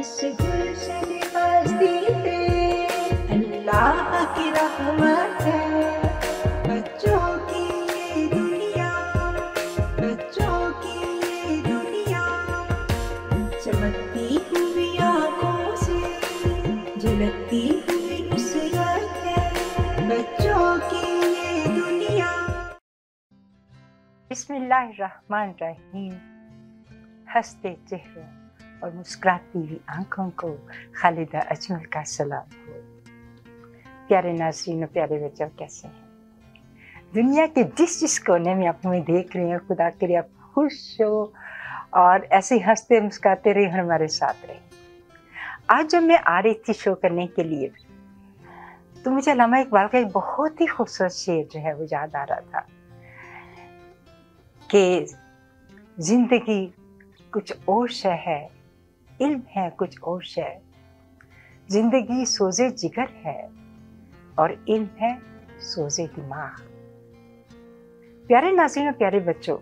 इस गुलशन हस्ती पे अल्लाह की रहमत है। बच्चों की ये दुनिया, बच्चों की ये दुनिया, चमकती हुई आंखों से झलकती हुई नुसरत है। बच्चों की ये दुनिया। बिस्मिल्लाहिर्रहमानिर्रहीम। हंसते चेहरों और मुस्कुराती हुई आंखों को खालिदा अजमल का सलाम हो। प्यारे नाज़रीन, प्यारे बच्चों, कैसे हैं? दुनिया के जिस जिस कोने में आप हमें देख रहे हैं, खुदा करे आप खुश हो और ऐसे हंसते मुस्कुराते रहे, हमारे साथ रहे। आज जब मैं आ रही थी शो करने के लिए, तो मुझे अल्लामा इकबाल का एक बहुत ही खूबसूरत शेर जो है वो याद आ रहा था कि जिंदगी कुछ और शय है, इल्म है कुछ और शय। जिंदगी सोजे जिगर है और इल्म है सोजे दिमाग। प्यारे नाज़रीन और प्यारे बच्चों,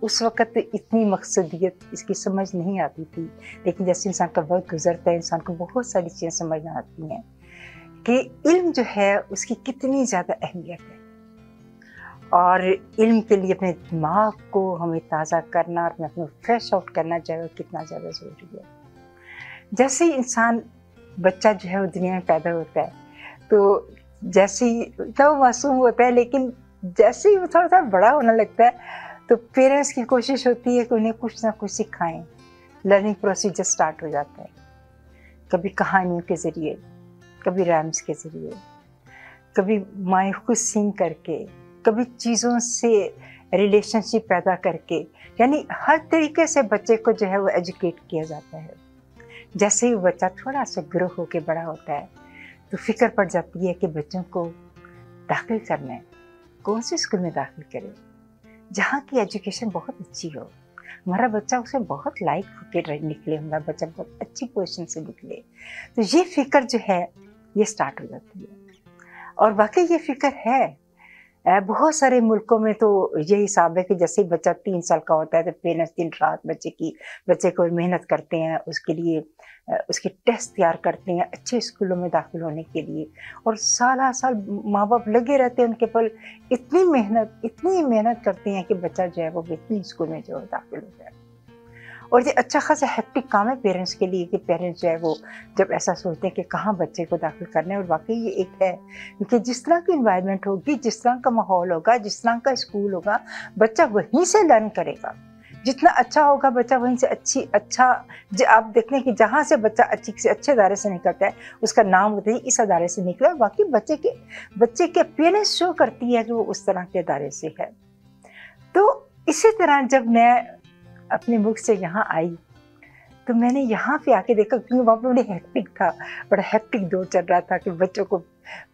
उस वक़्त इतनी मकसदियत इसकी समझ नहीं आती थी, लेकिन जैसे इंसान का वक्त गुजरता है, इंसान को बहुत सारी चीज़ें समझ आती हैं कि इल्म जो है उसकी कितनी ज़्यादा अहमियत है। और इल्म के लिए अपने दिमाग को हमें ताज़ा करना और अपने फ्रेश आउट करना चाहिए, कितना ज़्यादा ज़रूरी है। जैसे ही इंसान बच्चा जो है वो दुनिया में पैदा होता है, तो जैसे ही तो मासूम होता है, लेकिन जैसे ही वो थोड़ा सा बड़ा होने लगता है, तो पेरेंट्स की कोशिश होती है कि उन्हें कुछ ना कुछ सिखाएं। लर्निंग प्रोसीजर स्टार्ट हो जाता है, कभी कहानियों के ज़रिए, कभी रैम्स के ज़रिए, कभी माएँ खुद सिंग करके, कभी चीज़ों से रिलेशनशिप पैदा करके, यानी हर तरीके से बच्चे को जो है वो एजुकेट किया जाता है। जैसे ही बच्चा थोड़ा सा ग्रो होकर बड़ा होता है, तो फिक्र पड़ जाती है कि बच्चों को दाखिल करना है, कौन से स्कूल में दाखिल करें जहाँ की एजुकेशन बहुत अच्छी हो, हमारा बच्चा उसे बहुत लाइक होकर निकले, हमारा बच्चा बहुत अच्छी पोजीशन से निकले। तो ये फिक्र जो है ये स्टार्ट हो जाती है। और वाकई ये फिक्र है। बहुत सारे मुल्कों में तो ये हिसाब है कि जैसे ही बच्चा 3 साल का होता है तो पेरेंट्स दिन रात बच्चे को मेहनत करते हैं, उसके लिए उसके टेस्ट तैयार करते हैं अच्छे स्कूलों में दाखिल होने के लिए, और साल साल माँ बाप लगे रहते हैं उनके पर। इतनी मेहनत करते हैं कि बच्चा जो है वो बेहतरीन स्कूल में जो है दाखिल हो जाए। और ये अच्छा खासा हेक्टिक काम है पेरेंट्स के लिए कि पेरेंट्स जो है वो जब ऐसा सोचते हैं कि कहाँ बच्चे को दाखिल करना है। और वाकई ये एक है, क्योंकि जिस तरह की इन्वायरमेंट होगी, जिस तरह का माहौल होगा, जिस तरह का स्कूल होगा, बच्चा वहीं से लर्न करेगा। जितना अच्छा होगा बच्चा वहीं से आप देख लें कि जहाँ से बच्चा अच्छे अदारे से निकलता है, उसका नाम होता है इस अदारे से निकला। बाकी बच्चे के अपीयरेंस शो करती है कि वो उस तरह के अदारे से है। तो इसी तरह जब मैं अपने मुल्क से यहाँ आई, तो मैंने यहाँ पे आके देखा, क्योंकि वहाँ पे बड़ी हेक्टिक था, बड़ा हेक्टिक दौर चल रहा था कि बच्चों को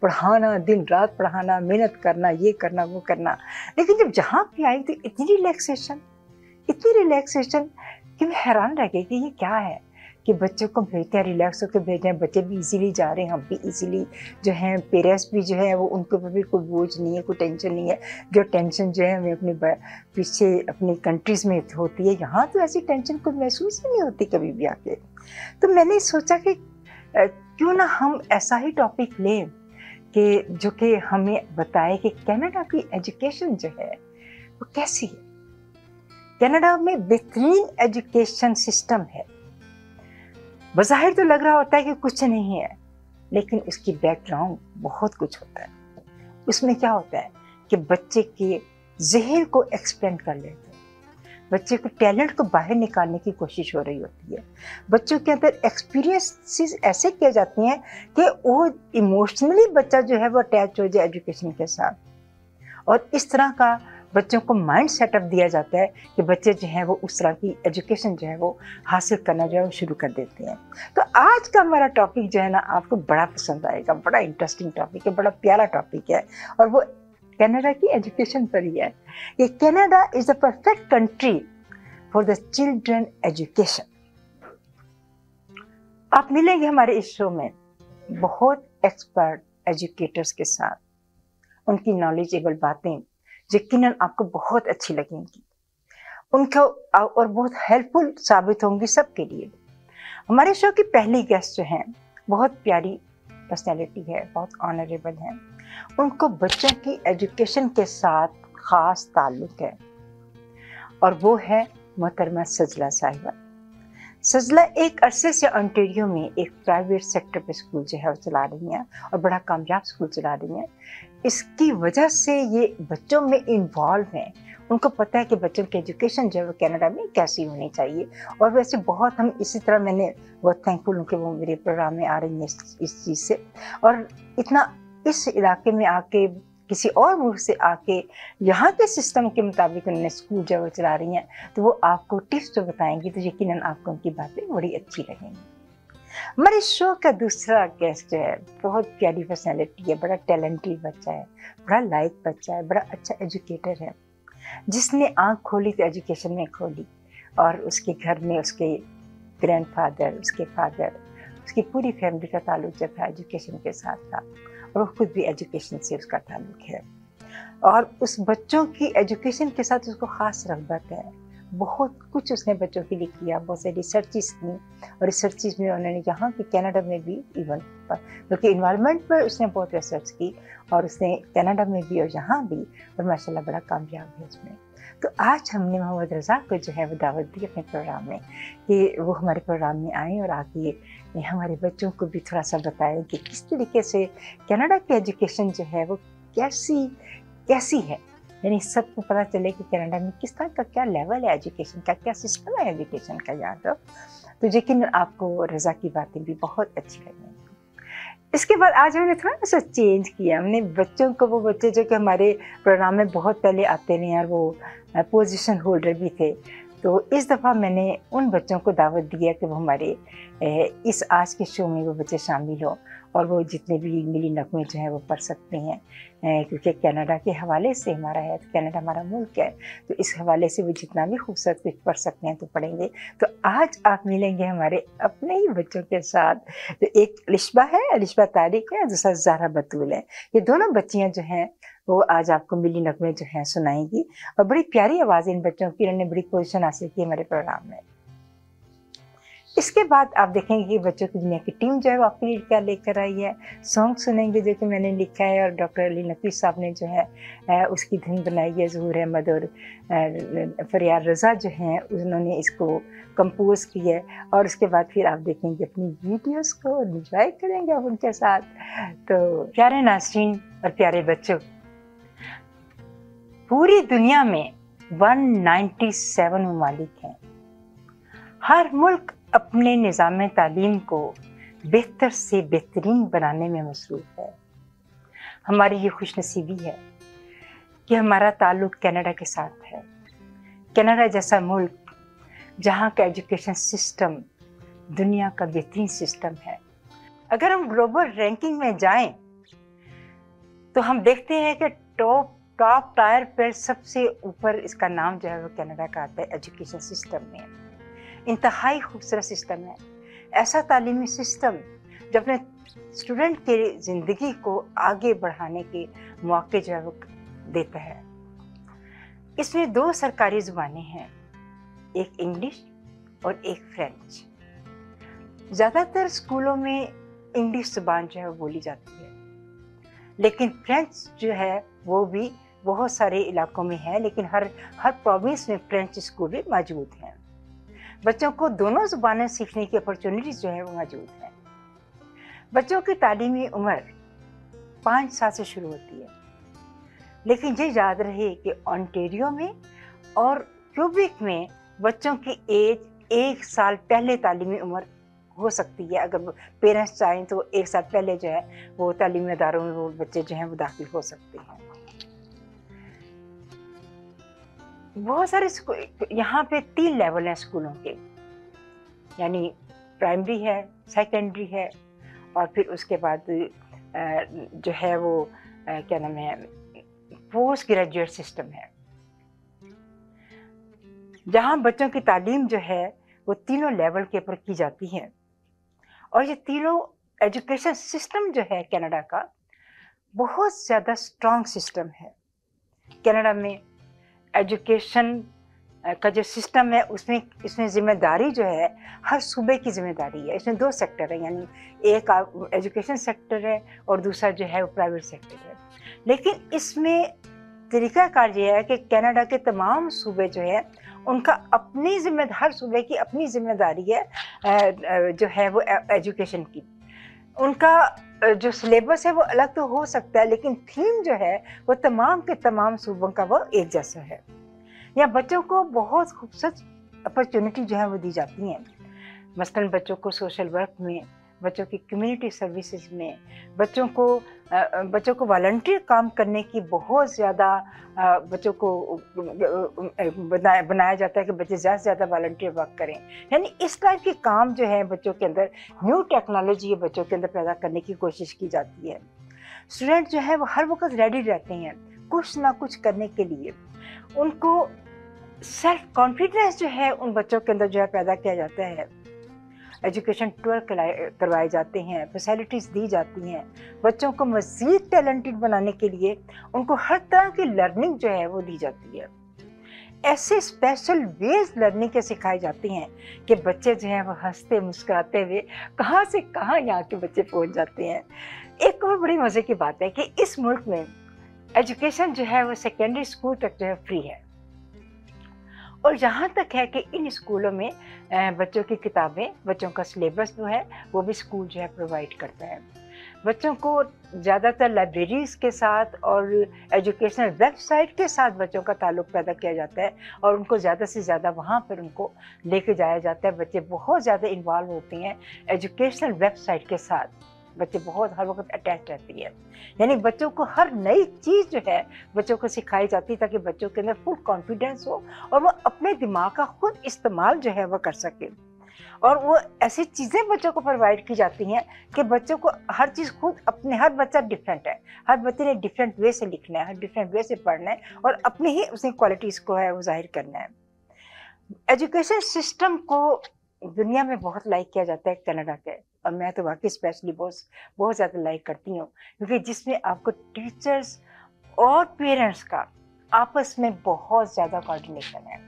पढ़ाना, दिन रात पढ़ाना, मेहनत करना, ये करना वो करना। लेकिन जब जहाँ पे आई तो इतनी रिलैक्सेशन कि मैं हैरान रह गई कि ये क्या है कि बच्चों को भेजते हैं, रिलैक्स होकर भेजते हैं, बच्चे भी इजीली जा रहे हैं, हम भी इजीली जो हैं, पेरेंट्स भी जो है वो उनके ऊपर भी कोई बोझ नहीं है, कोई टेंशन नहीं है। जो टेंशन जो है हमें अपने पीछे अपनी कंट्रीज़ में होती है, यहाँ तो ऐसी टेंशन कोई महसूस ही नहीं होती कभी भी आके। तो मैंने सोचा कि क्यों ना हम ऐसा ही टॉपिक लें कि जो कि हमें बताए कि कनाडा की एजुकेशन जो है वो कैसी है। कनाडा में बेहतरीन एजुकेशन सिस्टम है। बज़ाहिर तो लग रहा होता है कि कुछ नहीं है, लेकिन उसकी बैकग्राउंड बहुत कुछ होता है। उसमें क्या होता है कि बच्चे के ज़हन को एक्सपेंड कर लेते हैं, बच्चे को टैलेंट को बाहर निकालने की कोशिश हो रही होती है। बच्चों के अंदर एक्सपीरियंसेस ऐसे किए जाते हैं कि वो इमोशनली बच्चा जो है वो अटैच हो जाए एजुकेशन के साथ, और इस तरह का बच्चों को माइंड सेटअप दिया जाता है कि बच्चे जो हैं वो उस तरह की एजुकेशन जो है वो हासिल करना जो है वो शुरू कर देते हैं। तो आज का हमारा टॉपिक जो है ना, आपको बड़ा पसंद आएगा, बड़ा इंटरेस्टिंग टॉपिक है, बड़ा प्यारा टॉपिक है, और वो कनाडा की एजुकेशन पर ही है। ये Canada is the perfect country for the children education. आप मिलेंगे हमारे इस शो में बहुत एक्सपर्ट एजुकेटर्स के साथ, उनकी नॉलेजेबल बातें यकीनन आपको बहुत अच्छी लगेंगी, उनको और बहुत हेल्पफुल साबित होंगी सबके लिए। हमारे शो की पहली गेस्ट जो हैं बहुत प्यारी पर्सनैलिटी है, बहुत ऑनरेबल हैं। उनको बच्चों की एजुकेशन के साथ ख़ास ताल्लुक़ है और वो है मोहतरमा सजला साहिबा। सजला एक अरसे से ओंटारियो में एक प्राइवेट सेक्टर पे स्कूल जो है वो चला रही हैं और बड़ा कामयाब स्कूल चला रही हैं। इसकी वजह से ये बच्चों में इन्वॉल्व हैं। उनको पता है कि बच्चों की एजुकेशन जो है वो कनाडा में कैसी होनी चाहिए। और वैसे बहुत हम इसी तरह मैंने बहुत थैंकफुल हूँ कि वो मेरे प्रोग्राम में आ रही हैं इस चीज़ से। और इतना इस इलाके में आके किसी और मुल्क से आके यहाँ के सिस्टम के मुताबिक उन्होंने स्कूल जो वो चला रही हैं, तो वो आपको टिप्स जो बताएंगी तो यकीनन आपको उनकी बातें बड़ी अच्छी लगेंगी। हमारे शो का दूसरा गेस्ट जो है बहुत प्यारी पर्सनैलिटी है, बड़ा टैलेंटेड बच्चा है, बड़ा लाइक बच्चा है, बड़ा अच्छा एजुकेटर है, जिसने आँख खोली तो एजुकेशन में खोली। और उसके घर में उसके ग्रैंडफादर, उसके फादर, उसकी पूरी फैमिली का ताल्लुक जो था एजुकेशन के साथ था और वो खुद भी एजुकेशन से उसका ताल्लुक है। और उस बच्चों की एजुकेशन के साथ उसको ख़ास रग़बत है। बहुत कुछ उसने बच्चों के लिए किया, बहुत सारी रिसर्चेस की और रिसर्चेस में उन्होंने यहाँ के कनाडा में भी इवन बल्कि इन्वायरमेंट पर उसने बहुत रिसर्च की और उसने कनाडा में भी और यहाँ भी, और माशाल्लाह बड़ा कामयाब है उसमें। तो आज हमने मोहम्मद रज़ा को जो है वो दावत दी अपने प्रोग्राम में कि वो हमारे प्रोग्राम में आएँ और आके हमारे बच्चों को भी थोड़ा सा बताएं कि किस तरीके से कनाडा की एजुकेशन जो है वो कैसी है, यानी सबको पता चले कि कनाडा में किस तरह का क्या लेवल है एजुकेशन का, क्या सिस्टम है एजुकेशन का यहाँ तो यकीन आपको रज़ा की बातें भी बहुत अच्छी लगेंगी। इसके बाद आज हमने थोड़ा सा चेंज किया। हमने बच्चों को, वो बच्चे जो कि हमारे प्रोग्राम में बहुत पहले आते नहीं और वो पोजीशन होल्डर भी थे, तो इस दफ़ा मैंने उन बच्चों को दावत दिया कि वो हमारे इस आज के शो में वो बच्चे शामिल हो और वो जितने भी मिली नगमे जो हैं वो पढ़ सकते हैं, क्योंकि कनाडा के हवाले से हमारा है, तो कनाडा हमारा मुल्क है, तो इस हवाले से वो जितना भी खूबसूरत कुछ पढ़ सकते हैं तो पढ़ेंगे। तो आज आप मिलेंगे हमारे अपने ही बच्चों के साथ। तो एक लिशबा है, लिशबा तारिक है, दूसरा ज़ारा बतूल है। ये दोनों बच्चियाँ जो हैं वो आज आपको मिली नगमे जो हैं सुनाएंगी और बड़ी प्यारी आवाज़ इन बच्चों की, इन्होंने बड़ी पोजीशन हासिल की हमारे प्रोग्राम में। इसके बाद आप देखेंगे कि बच्चों की दुनिया की टीम जो है वो आपके लिए क्या लेकर आई है। सॉन्ग सुनेंगे जो कि मैंने लिखा है और डॉक्टर अली नकवी साहब ने जो है उसकी धुन बनाई है। ज़हूर अहमद और फरियाद रज़ा जो हैं उन्होंने इसको कंपोज की है। और उसके बाद फिर आप देखेंगे अपनी वीडियोस को एंजॉय करेंगे आप उनके साथ। तो प्यारे नाज़रीन और प्यारे बच्चों, पूरी दुनिया में 197 ममालिक हैं। हर मुल्क अपने निज़ाम तालीम को बेहतर से बेहतरीन बनाने में मसरूफ़ है। हमारी ये खुशनसीबी है कि हमारा ताल्लुक़ कनाडा के साथ है। कनाडा जैसा मुल्क जहाँ का एजुकेशन सिस्टम दुनिया का बेहतरीन सिस्टम है। अगर हम ग्लोबल रैंकिंग में जाएं तो हम देखते हैं कि टॉप टायर पर सबसे ऊपर इसका नाम जो है वो कनाडा का आता है एजुकेशन सिस्टम में। इंतहाई खूबसूरत सिस्टम है। ऐसा तालीमी सिस्टम जो अपने स्टूडेंट के ज़िंदगी को आगे बढ़ाने के मौके जो है वो देता है। इसमें 2 सरकारी ज़ुबानें हैं, एक इंग्लिश और एक फ्रेंच। ज़्यादातर स्कूलों में इंग्लिश ज़ुबान जो है वो बोली जाती है, लेकिन फ्रेंच जो है वो भी बहुत सारे इलाकों में है, लेकिन हर प्रोविंस में फ्रेंच स्कूल भी मौजूद हैं। बच्चों को दोनों ज़ुबानें सीखने की अपॉर्चुनिटीज़ जो है वो मौजूद हैं। बच्चों की तालीमी उम्र 5 साल से शुरू होती है, लेकिन ये याद रहे कि ओंटारियो में और क्यूबेक में बच्चों की एज 1 साल पहले तालीमी उम्र हो सकती है। अगर पेरेंट्स चाहें तो 1 साल पहले जो है वो तालीमी इदारों में वो बच्चे जो हैं वो दाखिल हो सकते हैं। बहुत सारे यहाँ पे 3 लेवल हैं स्कूलों के, यानी प्राइमरी है, सेकेंडरी है और फिर उसके बाद जो है वो क्या नाम है, पोस्ट ग्रेजुएट सिस्टम है, जहाँ बच्चों की तालीम जो है वो तीनों लेवल के ऊपर की जाती है। और ये तीनों एजुकेशन सिस्टम जो है कनाडा का बहुत ज़्यादा स्ट्रॉन्ग सिस्टम है। कनाडा में एजुकेशन का जो सिस्टम है उसमें इसमें जिम्मेदारी जो है हर सूबे की जिम्मेदारी है। इसमें 2 सेक्टर है, यानी एक एजुकेशन सेक्टर है और दूसरा जो है वो प्राइवेट सेक्टर है। लेकिन इसमें तरीक़ाकार ये है कि कनाडा के तमाम सूबे जो है उनका अपनी हर सूबे की अपनी ज़िम्मेदारी है जो है वो एजुकेशन की। उनका जो सिलेबस है वो अलग तो हो सकता है, लेकिन थीम जो है वो तमाम के तमाम सूबों का वो एक जैसा है। यहाँ बच्चों को बहुत खूबसूरत अपॉर्चुनिटी जो है वो दी जाती हैं। मसलन बच्चों को सोशल वर्क में, बच्चों की कम्युनिटी सर्विसेज में, बच्चों को वॉलंटियर काम करने की बहुत ज़्यादा बच्चों को बनाया जाता है कि बच्चे ज़्यादा से ज़्यादा वॉलंटियर वर्क करें। यानी इस टाइप के काम जो है बच्चों के अंदर, न्यू टेक्नोलॉजी बच्चों के अंदर पैदा करने की कोशिश की जाती है। स्टूडेंट जो है वो हर वक्त रेडी रहते हैं कुछ ना कुछ करने के लिए। उनको सेल्फ कॉन्फिडेंस जो है उन बच्चों के अंदर जो है पैदा किया जाता है। एजुकेशन टूर करवाए जाते हैं, फैसिलिटीज़ दी जाती हैं। बच्चों को मज़ीद टैलेंटेड बनाने के लिए उनको हर तरह की लर्निंग जो है वो दी जाती है। ऐसे स्पेशल वेज लर्निंग के सिखाई जाती हैं कि बच्चे जो हैं वो हंसते मुस्कुराते हुए कहाँ से कहाँ यहाँ के बच्चे पहुँच जाते हैं। एक और बड़ी मज़े की बात है कि इस मुल्क में एजुकेशन जो है वो सेकेंडरी स्कूल तक जो है फ्री है। और यहाँ तक है कि इन स्कूलों में बच्चों की किताबें, बच्चों का सिलेबस जो है वो भी स्कूल जो है प्रोवाइड करता है। बच्चों को ज़्यादातर लाइब्रेरीज़ के साथ और एजुकेशनल वेबसाइट के साथ बच्चों का ताल्लुक़ पैदा किया जाता है और उनको ज़्यादा से ज़्यादा वहाँ पर उनको लेके जाया जाता है। बच्चे बहुत ज़्यादा इन्वॉल्व होते हैं एजुकेशनल वेबसाइट के साथ। बच्चे बहुत हर वक्त अटैच रहती है, यानी बच्चों को हर नई चीज़ जो है बच्चों को सिखाई जाती है ताकि बच्चों के अंदर फुल कॉन्फिडेंस हो और वो अपने दिमाग का खुद इस्तेमाल जो है वो कर सके। और वो ऐसी चीज़ें बच्चों को प्रोवाइड की जाती हैं कि बच्चों को हर चीज़ खुद अपने, हर बच्चा डिफरेंट है, हर बच्चे ने डिफरेंट वे से लिखना है, हर डिफरेंट वे से पढ़ना है और अपनी ही उसकी क्वालिटीज़ को है वो जाहिर करना है। एजुकेशन सिस्टम को दुनिया में बहुत लाइक किया जाता है कनाडा के, और मैं तो वाकई स्पेशली बहुत ज़्यादा लाइक करती हूँ, क्योंकि जिसमें आपको टीचर्स और पेरेंट्स का आपस में बहुत ज़्यादा कोऑर्डिनेशन है।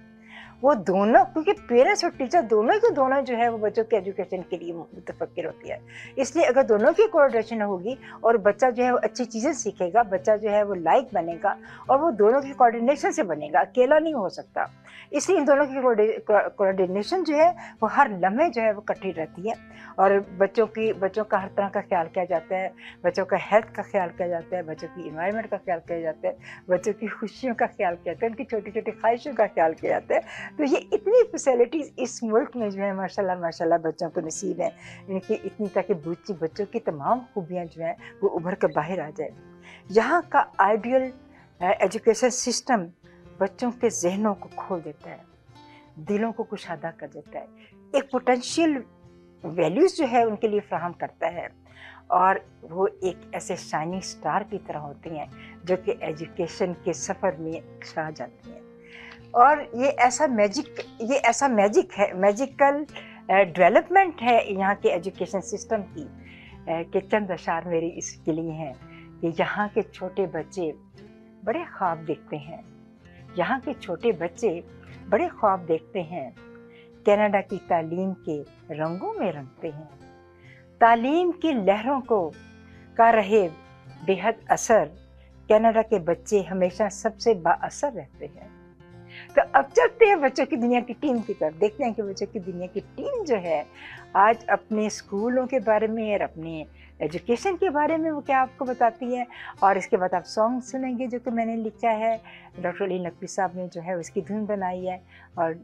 वो दोनों, क्योंकि पेरेंट्स और टीचर दोनों के दोनों जो है वो बच्चों के एजुकेशन के लिए मुतफक्किर होती है। इसलिए अगर दोनों की कोऑर्डिनेशन होगी और बच्चा जो है वो अच्छी चीज़ें सीखेगा, बच्चा जो है वो लाइक बनेगा और वो दोनों की कोऑर्डिनेशन से बनेगा, अकेला नहीं हो सकता। इसलिए इन दोनों की कोऑर्डिनेशन जो है वो हर लम्हे जो है वो इकट्ठी रहती है और बच्चों का हर तरह का ख्याल किया जाता है, बच्चों का हेल्थ का ख्याल किया जाता है, बच्चों की इन्वायरमेंट का ख्याल किया जाता है, बच्चों की खुशियों का ख्याल किया जाता है, उनकी छोटी छोटी ख्वाहिशों का ख्याल किया जाता है। तो ये इतनी फैसिलिटीज़ इस मुल्क में जो है माशाल्लाह माशाल्लाह बच्चों को नसीब है, इनकी इतनी, ताकि बच्चों की तमाम खूबियाँ जो हैं वो उभर कर बाहर आ जाए। यहाँ का आइडियल एजुकेशन सिस्टम बच्चों के जहनों को खोल देता है, दिलों को कुशादा कर देता है, एक पोटेंशियल वैल्यूज़ जो है उनके लिए फ्राहम करता है और वो एक ऐसे शाइनिंग स्टार की तरह होते हैं जो कि एजुकेशन के सफ़र में छा जाती हैं। और ये ऐसा मैजिक है, मैजिकल डेवलपमेंट है यहाँ के एजुकेशन सिस्टम की कि चंद अशार मेरे इसके लिए हैं कि यहाँ के छोटे बच्चे बड़े ख्वाब देखते हैं, यहाँ के छोटे बच्चे बड़े ख्वाब देखते हैं, कनाडा की तालीम के रंगों में रंगते हैं, तालीम की लहरों का रहे बेहद असर, कनाडा के बच्चे हमेशा सबसे बाअसर रहते हैं। तो अब चलते हैं बच्चों की दुनिया की टीम की तरफ, देखते हैं कि बच्चों की दुनिया की टीम जो है आज अपने स्कूलों के बारे में और अपने एजुकेशन के बारे में वो क्या आपको बताती है। और इसके बाद आप सॉन्ग सुनेंगे जो कि मैंने लिखा है, डॉक्टर अली नकवी साहब ने जो है उसकी धुन बनाई है और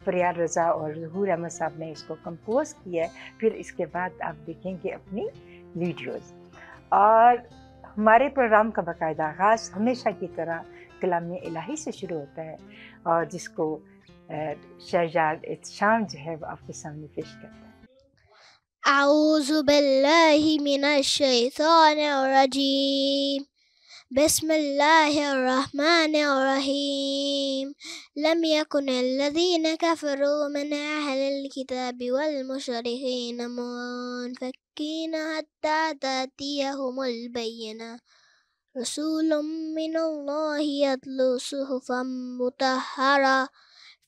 फरियाद रज़ा और ज़हूर अहमद साहब ने इसको कंपोज किया है। फिर इसके बाद आप देखेंगे अपनी वीडियोज़। और हमारे प्रोग्राम का बाकायदा आगाज़ हमेशा की तरह कलाम इलाही से शुरू होता है और जिसको शहजाद एहतशाम जो है वो आपके सामने पेश करता है। अऊज़ु बिल्लाहि मिनश शैतानिर रजीम, बिस्मिल्लाहिर रहमानिर रहीम, लम यकुनिल्लज़ीना कफ़रू मिन अहलिल किताबि वल मुशरिकीन मुनफ़क्कीना हत्ता तातियहुमुल बय्यिना, रसूलुम मिनल्लाहि यत्लू सुहुफ़म मुतहहरा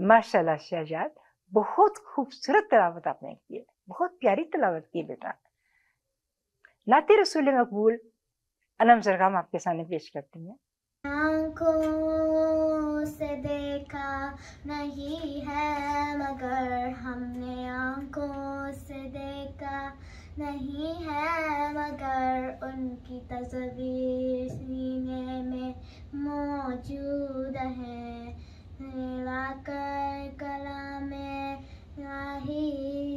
माशाल्लाह शहजाद, बहुत खूबसूरत तिलावत आपने की है, बहुत प्यारी तिलावत की बेटा। नाते रसूल मकबूल अनम सरगम आपके सामने पेश करती हैं। आँखों से देखा नहीं है मगर हमने आँखों से देखा नहीं है मगर उनकी तस्वीर सीने में मौजूद है लाकर कलामे इलाही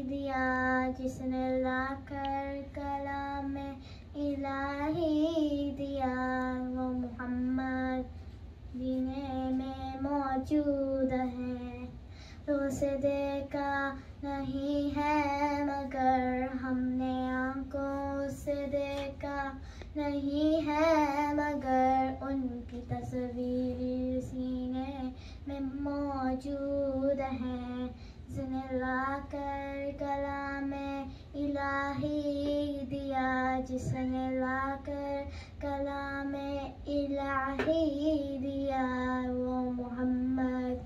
दिया जिसने लाकर कलामे इलाही दिया वो मोहम्मद सीने में मौजूद है तो उसे देखा नहीं है मगर हमने आँखों से देखा नहीं है मगर उनकी तस्वीर सीने में मौजूद है जिसने लाकर कलामे इलाही दिया जिसने लाकर कलामे इलाही दिया वो मोहम्मद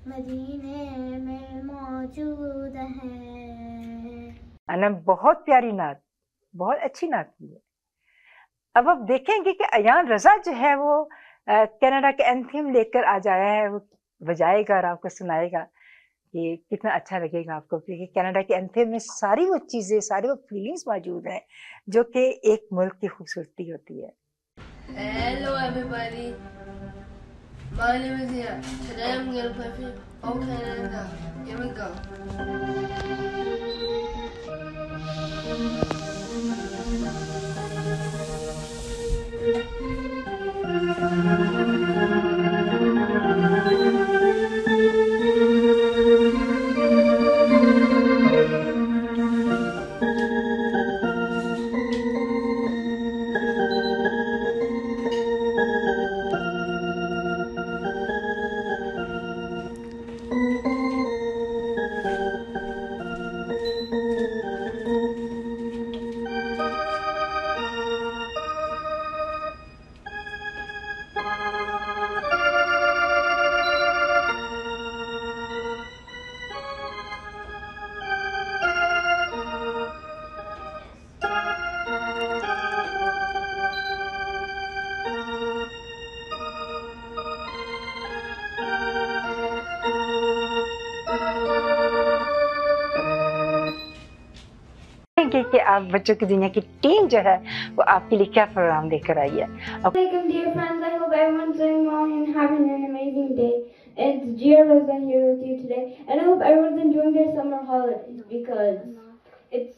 मदीने में मौजूद है। अनम बहुत प्यारी नात, बहुत अच्छी नात की है। अब आप देखेंगे कि अयान रजा जो है वो कनाडा के एंथम लेकर आ जाया है, वो बजाएगा और आपको सुनाएगा। ये कितना अच्छा लगेगा आपको, क्योंकि कनाडा के एंथम में सारी वो चीज़ें, सारी वो फीलिंग्स मौजूद हैं जो कि एक मुल्क की खूबसूरती होती है। Hello everybody, my name is Ian. Today I'm going to play for you Oh Canada. Here we go. कि आप बच्चों की दुनिया की टीम जो है वो आपके लिए क्या प्रोग्राम लेकर आई है। Welcome dear friends, I hope everyone's doing well and having an amazing day. It's Gia Rosa here with you today, and I hope everyone's enjoying their summer holidays because it's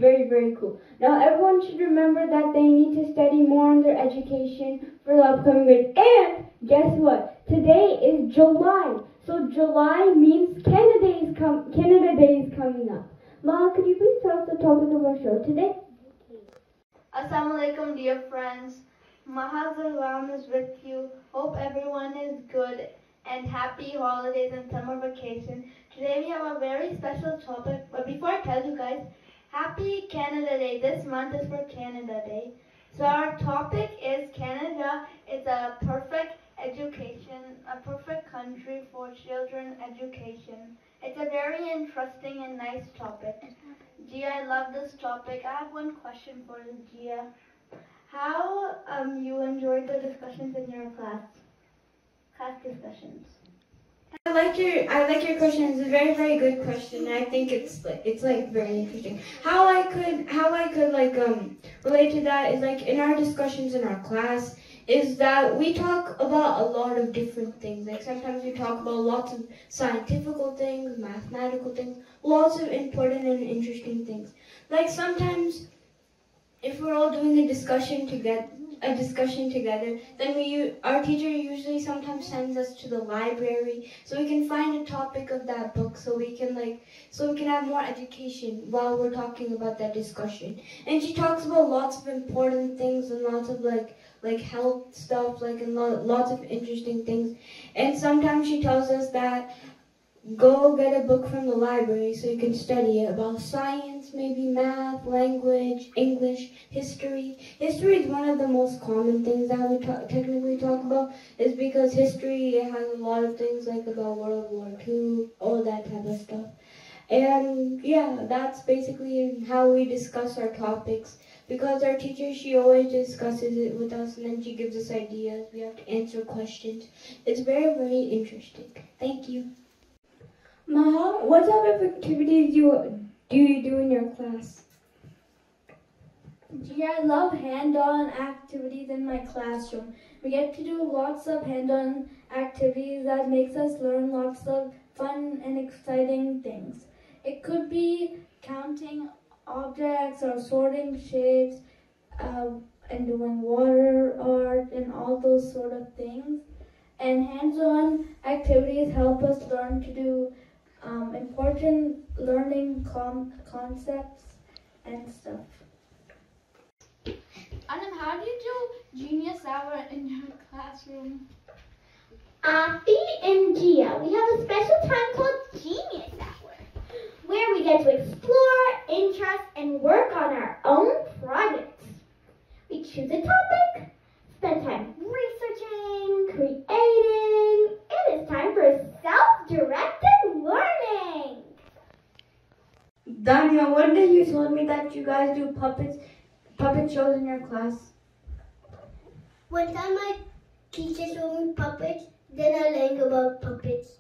very cool. Now everyone should remember that they need to study more on their education for the upcoming grades. And guess what? Today is July, so July means Canada Day is coming up. Ma, could you please tell us the topic of our show today? Assalamu alaikum dear friends. Mahaz Al-Ram is with you. Hope everyone is good and happy holidays and summer vacation. Today we have a very special topic, but before I tell you guys, happy Canada Day. This month is for Canada Day. So our topic is Canada is a perfect education, a perfect country for children education. It's a very interesting and nice topic. Gia, I love this topic. I have one question for you, Gia. How you enjoyed the discussions in your class discussions? I like your question. It's a very good question. I think it's like very interesting. How I could relate to that is like in our discussions in our class, is that we talk about a lot of different things. Like sometimes we talk about lots of scientific things, mathematical things, lots of important and interesting things. Like sometimes if we're all doing a discussion together, then our teacher usually sometimes sends us to the library so we can find a topic of that book so we can have more education while we're talking about that discussion. And she talks about lots of important things and lots of like health stuff, and lots of interesting things. And sometimes she tells us that go get a book from the library so you can study it about science, maybe math, language, English, history. History is one of the most common things that we technically talk about, is because history has a lot of things like about World War II, all that type of stuff. And yeah, that's basically how we discuss our topics. Because our teacher, she always discusses it with us and then she gives us ideas. We have to answer questions. It's very, very interesting. Thank you. Maha, what type of activities do you do in your class? Gee, I love hand-on activities in my classroom. We get to do lots of hand-on activities that makes us learn lots of fun and exciting things. It could be counting objects or sorting shapes and doing water art and all those sort of things. And hands-on activities help us learn to do important learning concepts and stuff. Anam, how do you do Genius Hour in your classroom? In Gia, we have a special time called Genius Hour, where we get to explore, interest, and work on our own projects. We choose a topic, spend time researching, creating. It is time for self-directed learning. Danya, one day you told me that you guys do puppet shows in your class. One time my teacher showed me puppets, then I learned about puppets.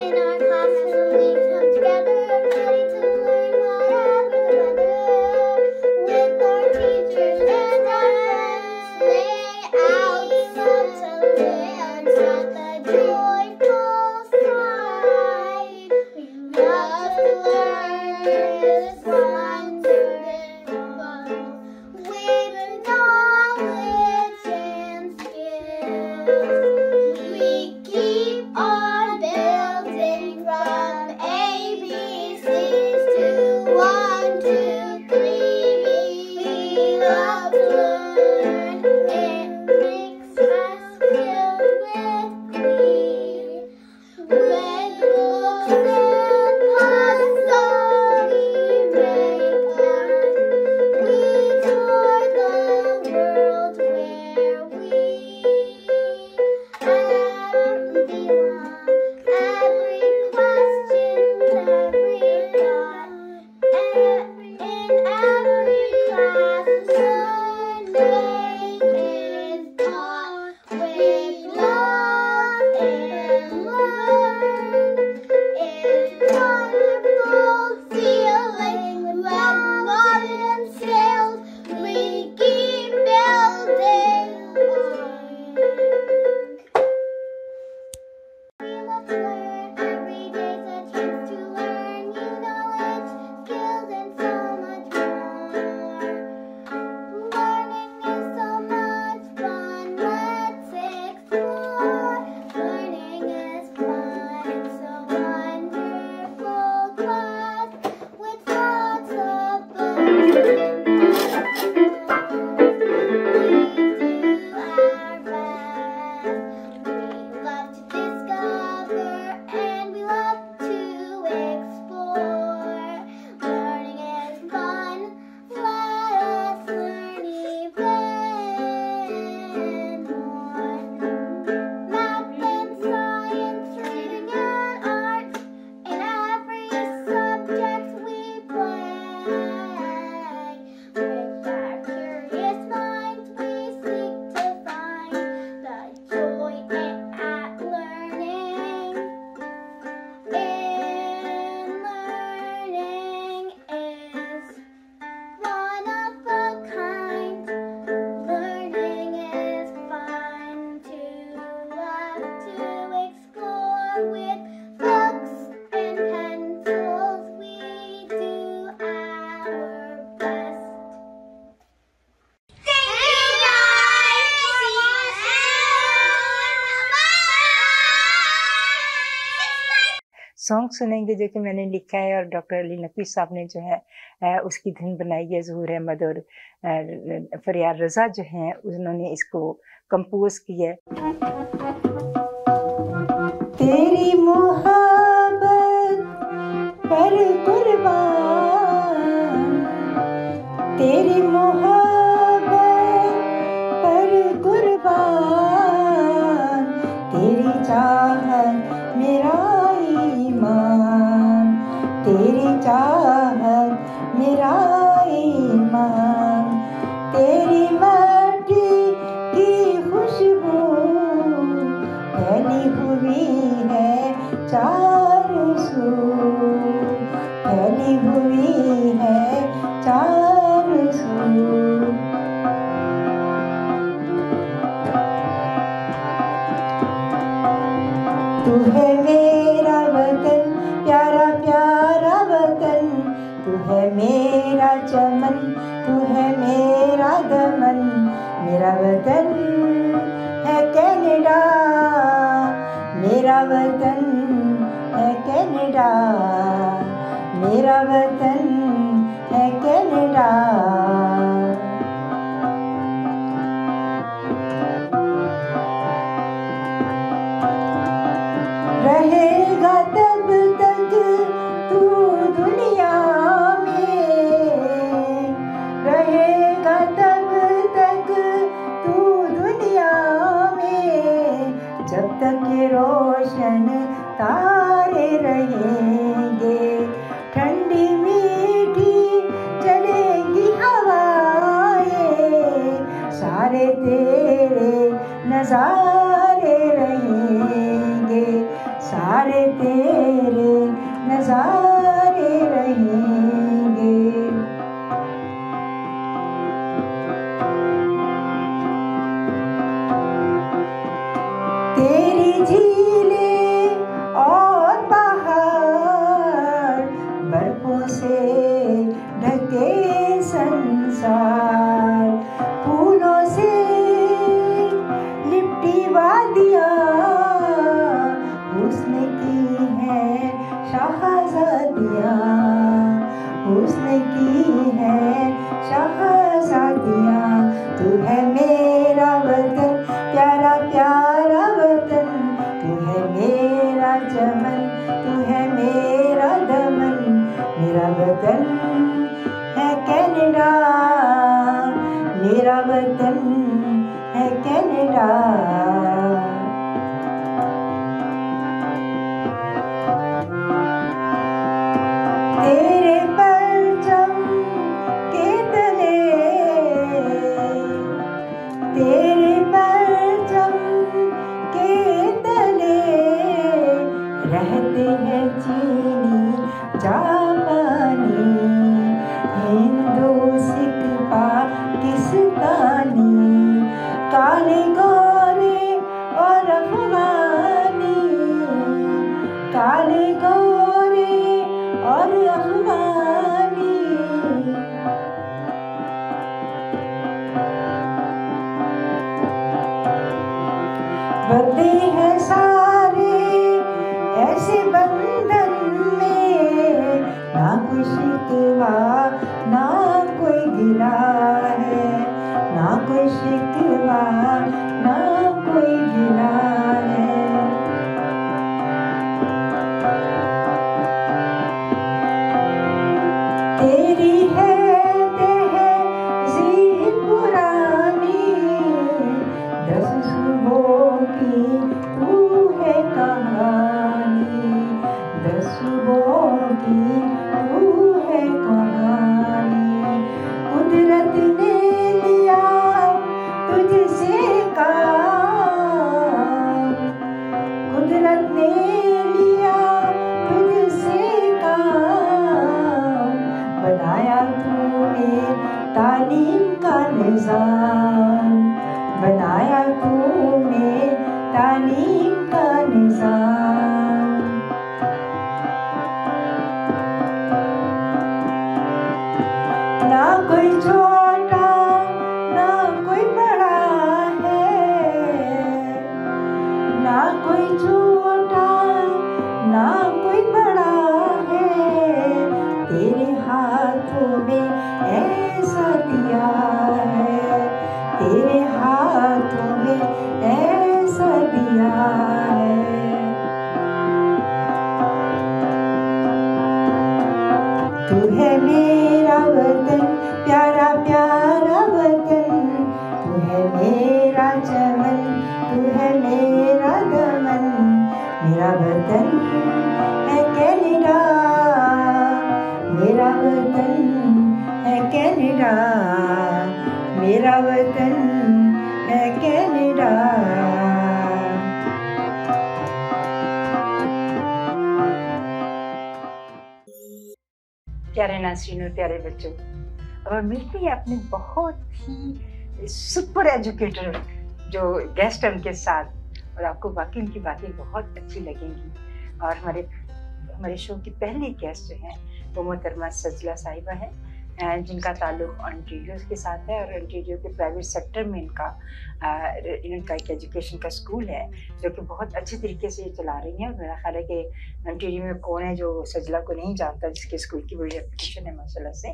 In our classroom we come together, ready to learn whatever the weather. With our teachers and our friends, lay out some to learn at the joyful side. We love to learn, it's fun to learn with knowledge and skills. We keep on building from with books and pencils. We do our best. Thank you guys. See you soon. Song सुनेंगे जो कि मैंने लिखा है और doctor Ali Naqvi साहब ने जो है उसकी धुन बनाई है। ज़हूर अहमद और फरियाद रज़ा जो हैं उन्होंने इसको कंपोज किया है। तेरी मोहब्बत पर कुर्बान, तेरी मोहब्बत पर कुर्बान, तेरी चाहत मेरा ईमान, तेरी चाहत मेरा ईमान, तेरी मट्टी की खुशबू फैली हुई है चारों सू, फैली हुई है चारों सू। तू है मेरा वतन, प्यारा प्यारा वतन, तू है मेरा चमन, तू है मेरा दमन, मेरा वतन है कनाडा, मेरा वतन है कनाडा, मेरा वतन है कनाडा। रहेगा तब तक तू दुनिया में, रहेगा तब तक तू दुनिया में, जब तक ये रोशन तारे रहेंगे, ठंडी मीठी चलेंगी हवाएं, सारे तेरे नजारे रहेंगे, सारे तेरे नजारे रहेंगे। तेरी झीलें और पहाड़, बर्फों से ढके संसार, फूलों से लिपटी वादियाँ, हुस्न की है शहज़ादियाँ, हुस्न की है शहज़ादियाँ। तू है मेरा वतन, प्यारा प्यारा वतन, तू है मेरा चमन, तू है मेरा दमन, मेरा वतन है कनाडा, मेरा वतन है कनाडा। तेरे परचम के तले, तेरे परचम के तले, रहते हैं चीनी जापानी, हिंदू सिख पाकिस्तानी, काले गोरे और अफगानी, काले गोरे और अफगानी। बंधे हैं सारे ऐसे बंधन में, ना कोई शिकवा ना कोई गिला है, ना कोई शिकवा ना कोई गिला है। तेरी है तहज़ीब पुरानी, 10 सुबहों की तू है कहानी, 10 सुबहों की तू है कहानी। कुदरत ने लिया तुझसे काम, कुदरत ने लिया तुझसे काम, बनाया तूने तालीम का निज़ाम, बनाया तूने तालीम का निज़ाम। मेरा वतन है कनाडा, मेरा वतन है कनाडा, मेरा वतन है कनाडा। प्यारे नाज़रीन और प्यारे बच्चों, अब हम मिलते हैं अपने बहुत ही सुपर एजुकेटर जो गेस्ट हैं उनके साथ, और आपको वाकई उनकी बातें बहुत अच्छी लगेंगी। और हमारे शो की पहली गेस्ट जो हैं वो मोहतरमा सजला साहिबा हैं, जिनका ताल्लुक़ ओंटारियो के साथ है, और ओंटारियो के प्राइवेट सेक्टर में इनका एक एजुकेशन का स्कूल है जो कि बहुत अच्छे तरीके से चला रही हैं। और मेरा ख्याल है कि ओंटारियो में कौन है जो सजला को नहीं जानता, जिसके स्कूल की बड़ी रेपुटेशन है माशाल्लाह से।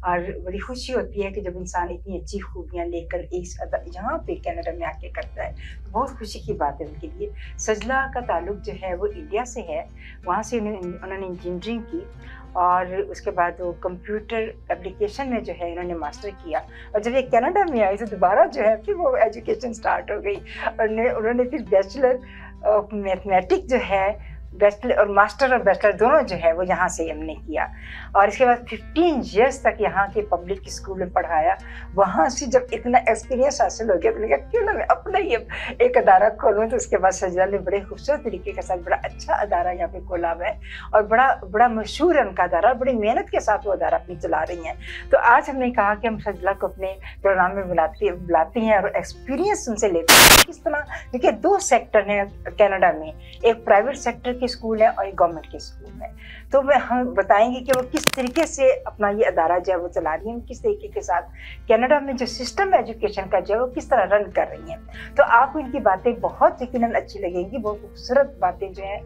और बड़ी खुशी होती है कि जब इंसान इतनी अच्छी खूबियाँ लेकर यहाँ पे कनाडा में आके करता है, तो बहुत खुशी की बात है उनके लिए। सजला का ताल्लुक़ जो है वो इंडिया से है, वहाँ से उन्होंने इंजीनियरिंग की, और उसके बाद वो कंप्यूटर एप्लीकेशन में जो है इन्होंने मास्टर किया। और जब ये कनाडा में आई तो दोबारा जो है फिर वो एजुकेशन स्टार्ट हो गई, और उन्होंने फिर बैचलर ऑफ मैथमेटिक्स जो है, बैचलर और मास्टर और बैचलर दोनों जो है वो यहाँ से हमने किया। और इसके बाद 15 ईयर्स तक यहाँ के पब्लिक स्कूल में पढ़ाया। वहाँ से जब इतना एक्सपीरियंस हासिल हो गया तो मैंने कहा क्यों ना मैं अपना ही एक अदारा खोलूँ। तो उसके बाद सजला ने बड़े खूबसूरत तरीके के साथ बड़ा अच्छा अदारा यहाँ पे खोला हुआ है, और बड़ा मशहूर है उनका अदारा, बड़ी मेहनत के साथ वो अदारा अपनी चला रही हैं। तो आज हमने कहा कि हम सजला को अपने प्रोग्राम में बुलाते हैं और एक्सपीरियंस उनसे लेते हैं किस तरह। देखिए, 2 सेक्टर हैं कनाडा में, एक प्राइवेट सेक्टर के स्कूल है और एक गवर्नमेंट के स्कूल है। तो हम बताएंगे कि वो किस तरीके से अपना ये अदारा जो है वो चला रही हैं, किस तरीके के साथ कनाडा में जो सिस्टम एजुकेशन का जो है वो किस तरह रन कर रही हैं। तो आपको इनकी बातें बहुत यकीनन अच्छी लगेंगी। बहुत खूबसूरत बातें जो हैं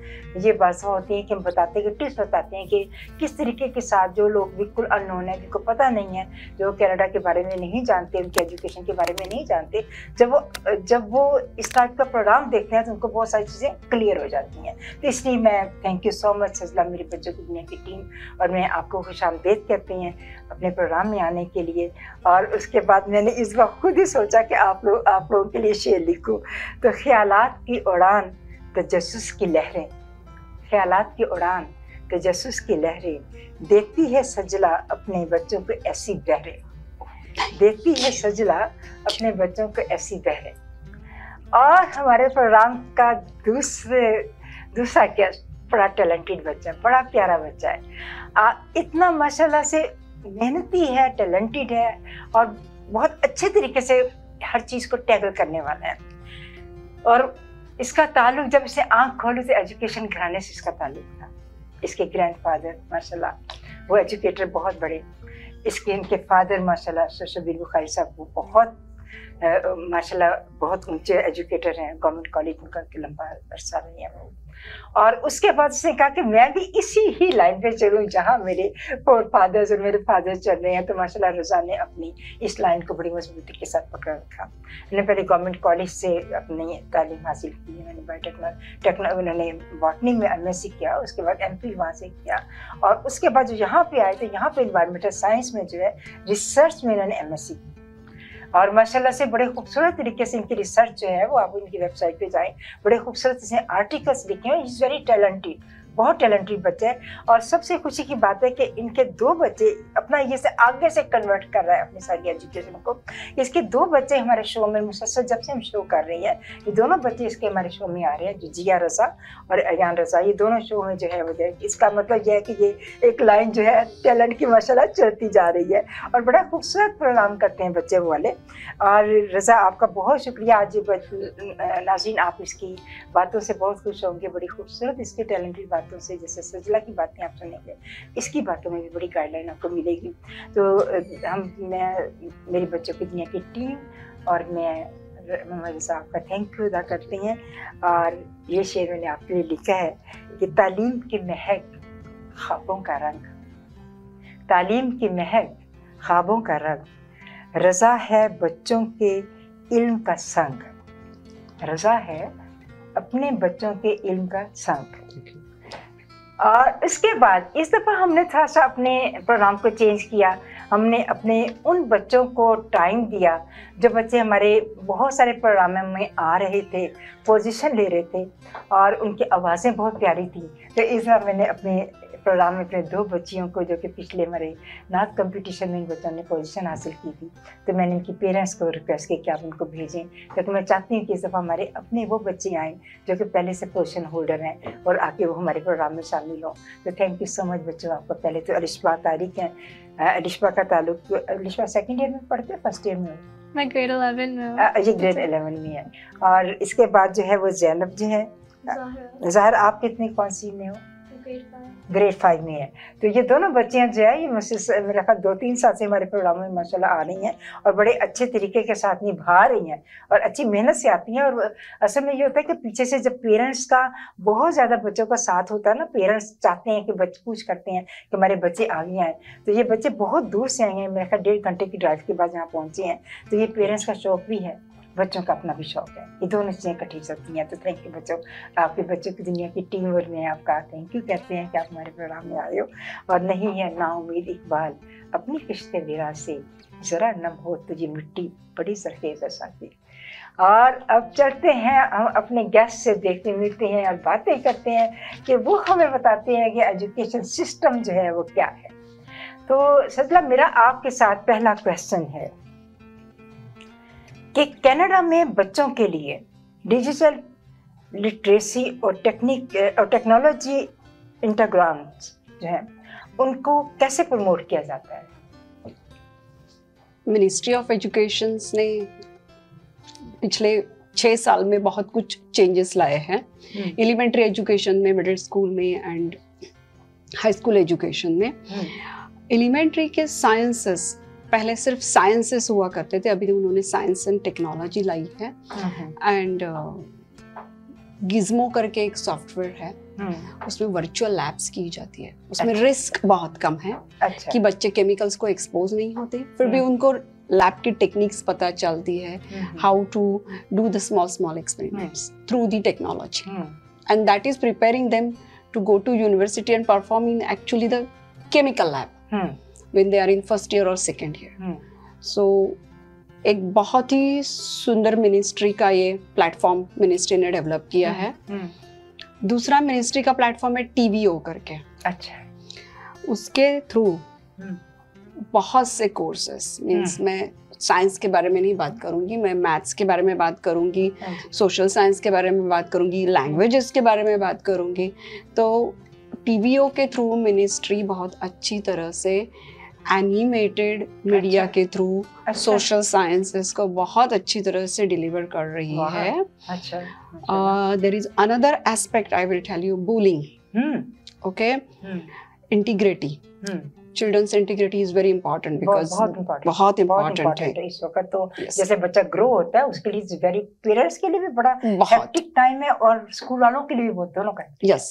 ये बातें होती हैं कि हम बताते हैं, कि टिप्स बताते हैं कि किस तरीके के साथ जो लोग बिल्कुल अननोन है, जिनको पता नहीं है, जो कनाडा के बारे में नहीं जानते, उनके एजुकेशन के बारे में नहीं जानते, जब वो इस टाइप का प्रोग्राम देखते हैं तो उनको बहुत सारी चीज़ें क्लियर हो जाती हैं। तो इसलिए मैं थैंक यू सो मच सजला, मेरे बच्चों की दुनिया की टीम, और मैं आपको खुशामदीद कहते हैं अपने प्रोग्राम में आने के लिए। और उसके बाद मैंने इस बार खुद ही सोचा कि आप लोगों के लिए शेर लिखूं। तो ख्यालात की उड़ान तजस्सुस की लहरें, ख्यालात की उड़ान तजस्सुस की लहरें, देखती है सजला अपने बच्चों को ऐसी बहरें, देखती है सजला अपने बच्चों को ऐसी बहरें। और हमारे प्रोग्राम का दूसरा गेस्ट बड़ा टैलेंटेड बच्चा है, बड़ा प्यारा बच्चा है, इतना माशाल्लाह से मेहनती है, टैलेंटेड है, और बहुत अच्छे तरीके से हर चीज़ को टैकल करने वाला है। और इसका ताल्लुक, जब इसे आँख खोले तो एजुकेशन घराने से इसका ताल्लुक था। इसके ग्रैंडफादर माशाल्लाह वो एजुकेटर बहुत बड़े, इनके फादर माशाल्लाह शबीर बुखारी साहब वो बहुत माशाल्लाह बहुत ऊंचे एजुकेटर हैं, गवर्नमेंट कॉलेज में करके लंबा अरसा रहे हैं वो। और उसके बाद उसने कहा कि मैं भी इसी ही लाइन पे चलूँ जहाँ मेरे फादर्स और मेरे फादर चल रहे हैं। तो माशाल्लाह रज़ा ने अपनी इस लाइन को बड़ी मजबूती के साथ पकड़ रखा। मैंने पहले गवर्नमेंट कॉलेज से अपनी तालीम हासिल की, मैंने बायोटेक्नोलॉजी उन्होंने बॉटनी में MSc किया, उसके बाद MPhil वहाँ से किया, और उसके बाद जो यहाँ पे आए तो यहाँ पे इन्वायरमेंटल साइंस में जो है रिसर्च में इन्होंने MSc की। और माशाल्लाह से बड़े खूबसूरत तरीके से इनकी रिसर्च जो है वो आप इनकी वेबसाइट पे जाएं, बड़े खूबसूरत से आर्टिकल्स लिखे हैं। इज़ वेरी टैलेंटेड, बहुत टैलेंटेड बच्चा है। और सबसे खुशी की बात है कि इनके 2 बच्चे अपना ये से आगे से कन्वर्ट कर रहा है अपनी सारी एजुकेशन को। इसके 2 बच्चे हमारे शो में मुसलसल जब से हम शो कर रही है, ये दोनों बच्चे इसके हमारे शो में आ रहे हैं, जो जिया रज़ा और अयान रज़ा, ये दोनों शो में जो है वो इसका मतलब यह है कि ये एक लाइन जो है टैलेंट की माशाल्लाह चलती जा रही है, और बड़ा खूबसूरत प्रोग्राम करते हैं बच्चे वाले। और रज़ा आपका बहुत शुक्रिया। आज नाज़रीन आप इसकी बातों से बहुत खुश होंगे, बड़ी खूबसूरत इसके टैलेंटेड बातों से, जैसे सजला की बातें आप सुनेंगे, इसकी बातों में भी बड़ी गाइडलाइन आपको मिलेगी। तो मेरे बच्चों की दुनिया की टीम और मैं मोहम्मद रज़ा आपका थैंक यू अदा करते हैं। और ये शेर मैंने आपके लिए लिखा है कि तालीम की महक ख्वाबों का रंग, तालीम की महक ख्वाबों का रंग, रज़ा है बच्चों के इल्म का संग, रज़ा है अपने बच्चों के इल्म का संग। और इसके बाद इस दफ़ा हमने थोड़ा सा अपने प्रोग्राम को चेंज किया। हमने अपने उन बच्चों को टाइम दिया जो बच्चे हमारे बहुत सारे प्रोग्रामों में आ रहे थे, पोजीशन ले रहे थे और उनकी आवाज़ें बहुत प्यारी थी। तो इस बार मैंने अपने प्रोग्राम में अपने 2 बच्चियों को, जो कि पिछले हमारे नाथ कंपटीशन में इन बच्चों ने पोजीशन हासिल की थी, तो मैंने इनकी पेरेंट्स को रिक्वेस्ट की कि आप उनको भेजें, क्योंकि मैं चाहती हूँ कि इस दफ़ा हमारे अपने वो बच्चे आएँ जो कि पहले से पोजीशन होल्डर हैं और आके वो हमारे प्रोग्राम में शामिल हों। तो थैंक यू सो मच बच्चों आपका। पहले तो अलिशबा तारिक हैं, अलिशबा का ताल्लुक, अलिशबा सेकेंड ईयर में पढ़ते हैं, फर्स्ट ईयर में? मैं ग्रेड 11 में। ये ग्रेड 11 में है। और इसके बाद जो है वो जैनब जी है। ज़ाहिर आप कितनी कौन सी में हो? ग्रेड 5 में है। तो ये दोनों बच्चियां जो है ये मुझसे मेरा ख्याल 2-3 साल से हमारे प्रोग्राम में माशाल्लाह आ रही हैं और बड़े अच्छे तरीके के साथ निभा रही हैं और अच्छी मेहनत से आती हैं। और असल में ये होता है कि पीछे से जब पेरेंट्स का बहुत ज़्यादा बच्चों का साथ होता है ना, पेरेंट्स चाहते हैं कि बच्चे पूछ करते हैं कि हमारे बच्चे आगे आए, तो ये बच्चे बहुत दूर से आए हैं, मेरे ख्याल 1.5 घंटे की ड्राइव के बाद यहाँ पहुँचे हैं। तो ये पेरेंट्स का शौक भी है, बच्चों का अपना भी शौक है, ये दोनों चीज़ें इकट्ठी चलती हैं। तो थैंक यू बच्चों, आपके बच्चों की दुनिया की टीम वर्क में आपका थैंक यू कहते हैं कि आप हमारे प्रोग्राम में आए हो। और नहीं है नाउमीद इकबाल, अपनी किश्ते विरा से ज़रा नम हो तुझे मिट्टी बड़ी सरखेज़ साथी। और अब चलते हैं हम अपने गेस्ट से, देखते मिलते हैं और बातें करते हैं कि वो हमें बताते हैं कि एजुकेशन सिस्टम जो है वो क्या है। तो सजला, मेरा आपके साथ पहला क्वेश्चन है कि कनाडा में बच्चों के लिए डिजिटल लिटरेसी और टेक्नोलॉजी इंटीग्रेशंस जो है उनको कैसे प्रमोट किया जाता है? मिनिस्ट्री ऑफ एजुकेशन ने पिछले 6 साल में बहुत कुछ चेंजेस लाए हैं एलिमेंट्री एजुकेशन में, मिडिल स्कूल में एंड हाई स्कूल एजुकेशन में। एलिमेंट्री के साइंसेस पहले सिर्फ साइंसेस हुआ करते थे, अभी उन्होंने साइंस एंड टेक्नोलॉजी लाई है। एंड गिज़मो करके एक सॉफ्टवेयर है, उसमें वर्चुअल लैब्स की जाती है, उसमें रिस्क बहुत कम है कि बच्चे केमिकल्स को एक्सपोज नहीं होते, फिर भी उनको लैब की टेक्निक्स पता चलती है, how to do the small experiments through the technology, and that is preparing them to go to university and perform in actually the chemical lab when they are in first year or second year. So एक बहुत ही सुंदर ministry का ये platform ministry ने develop किया है। दूसरा ministry का प्लेटफॉर्म है TVO करके। अच्छा। उसके थ्रू बहुत से कोर्सेस, मीन्स मैं साइंस के बारे में नहीं बात करूंगी, मैं मैथ्स के बारे में बात करूंगी, सोशल साइंस के बारे में बात करूंगी, लैंग्वेजेस के बारे में बात करूंगी। तो TVO के थ्रू मिनिस्ट्री बहुत अच्छी तरह से एनिमेटेड मीडिया के थ्रू सोशल साइंसेस को बहुत अच्छी तरह से डिलीवर कर रही है। There is another aspect I will tell you, bullying. Okay, integrity, children's integrity is very important because बहुत इम्पोर्टेंट है इस वक्त। तो जैसे बच्चा ग्रो होता है उसके लिए वेरी, पेरेंट्स के लिए भी बड़ा हेक्टिक टाइम है और स्कूल वालों के लिए भी बहुत, दोनों का। यस,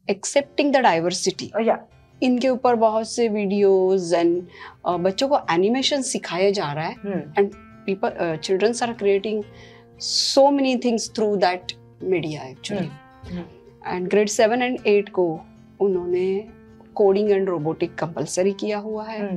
एक्सेप्टिंग द डाइवर्सिटी, इनके ऊपर बहुत से वीडियोस एंड बच्चों को एनिमेशन सिखाया जा रहा है and people children's are creating so many things through that media actually. And grade 7 and 8 को उन्होंने कोडिंग एंड रोबोटिक कंपलसरी किया हुआ है।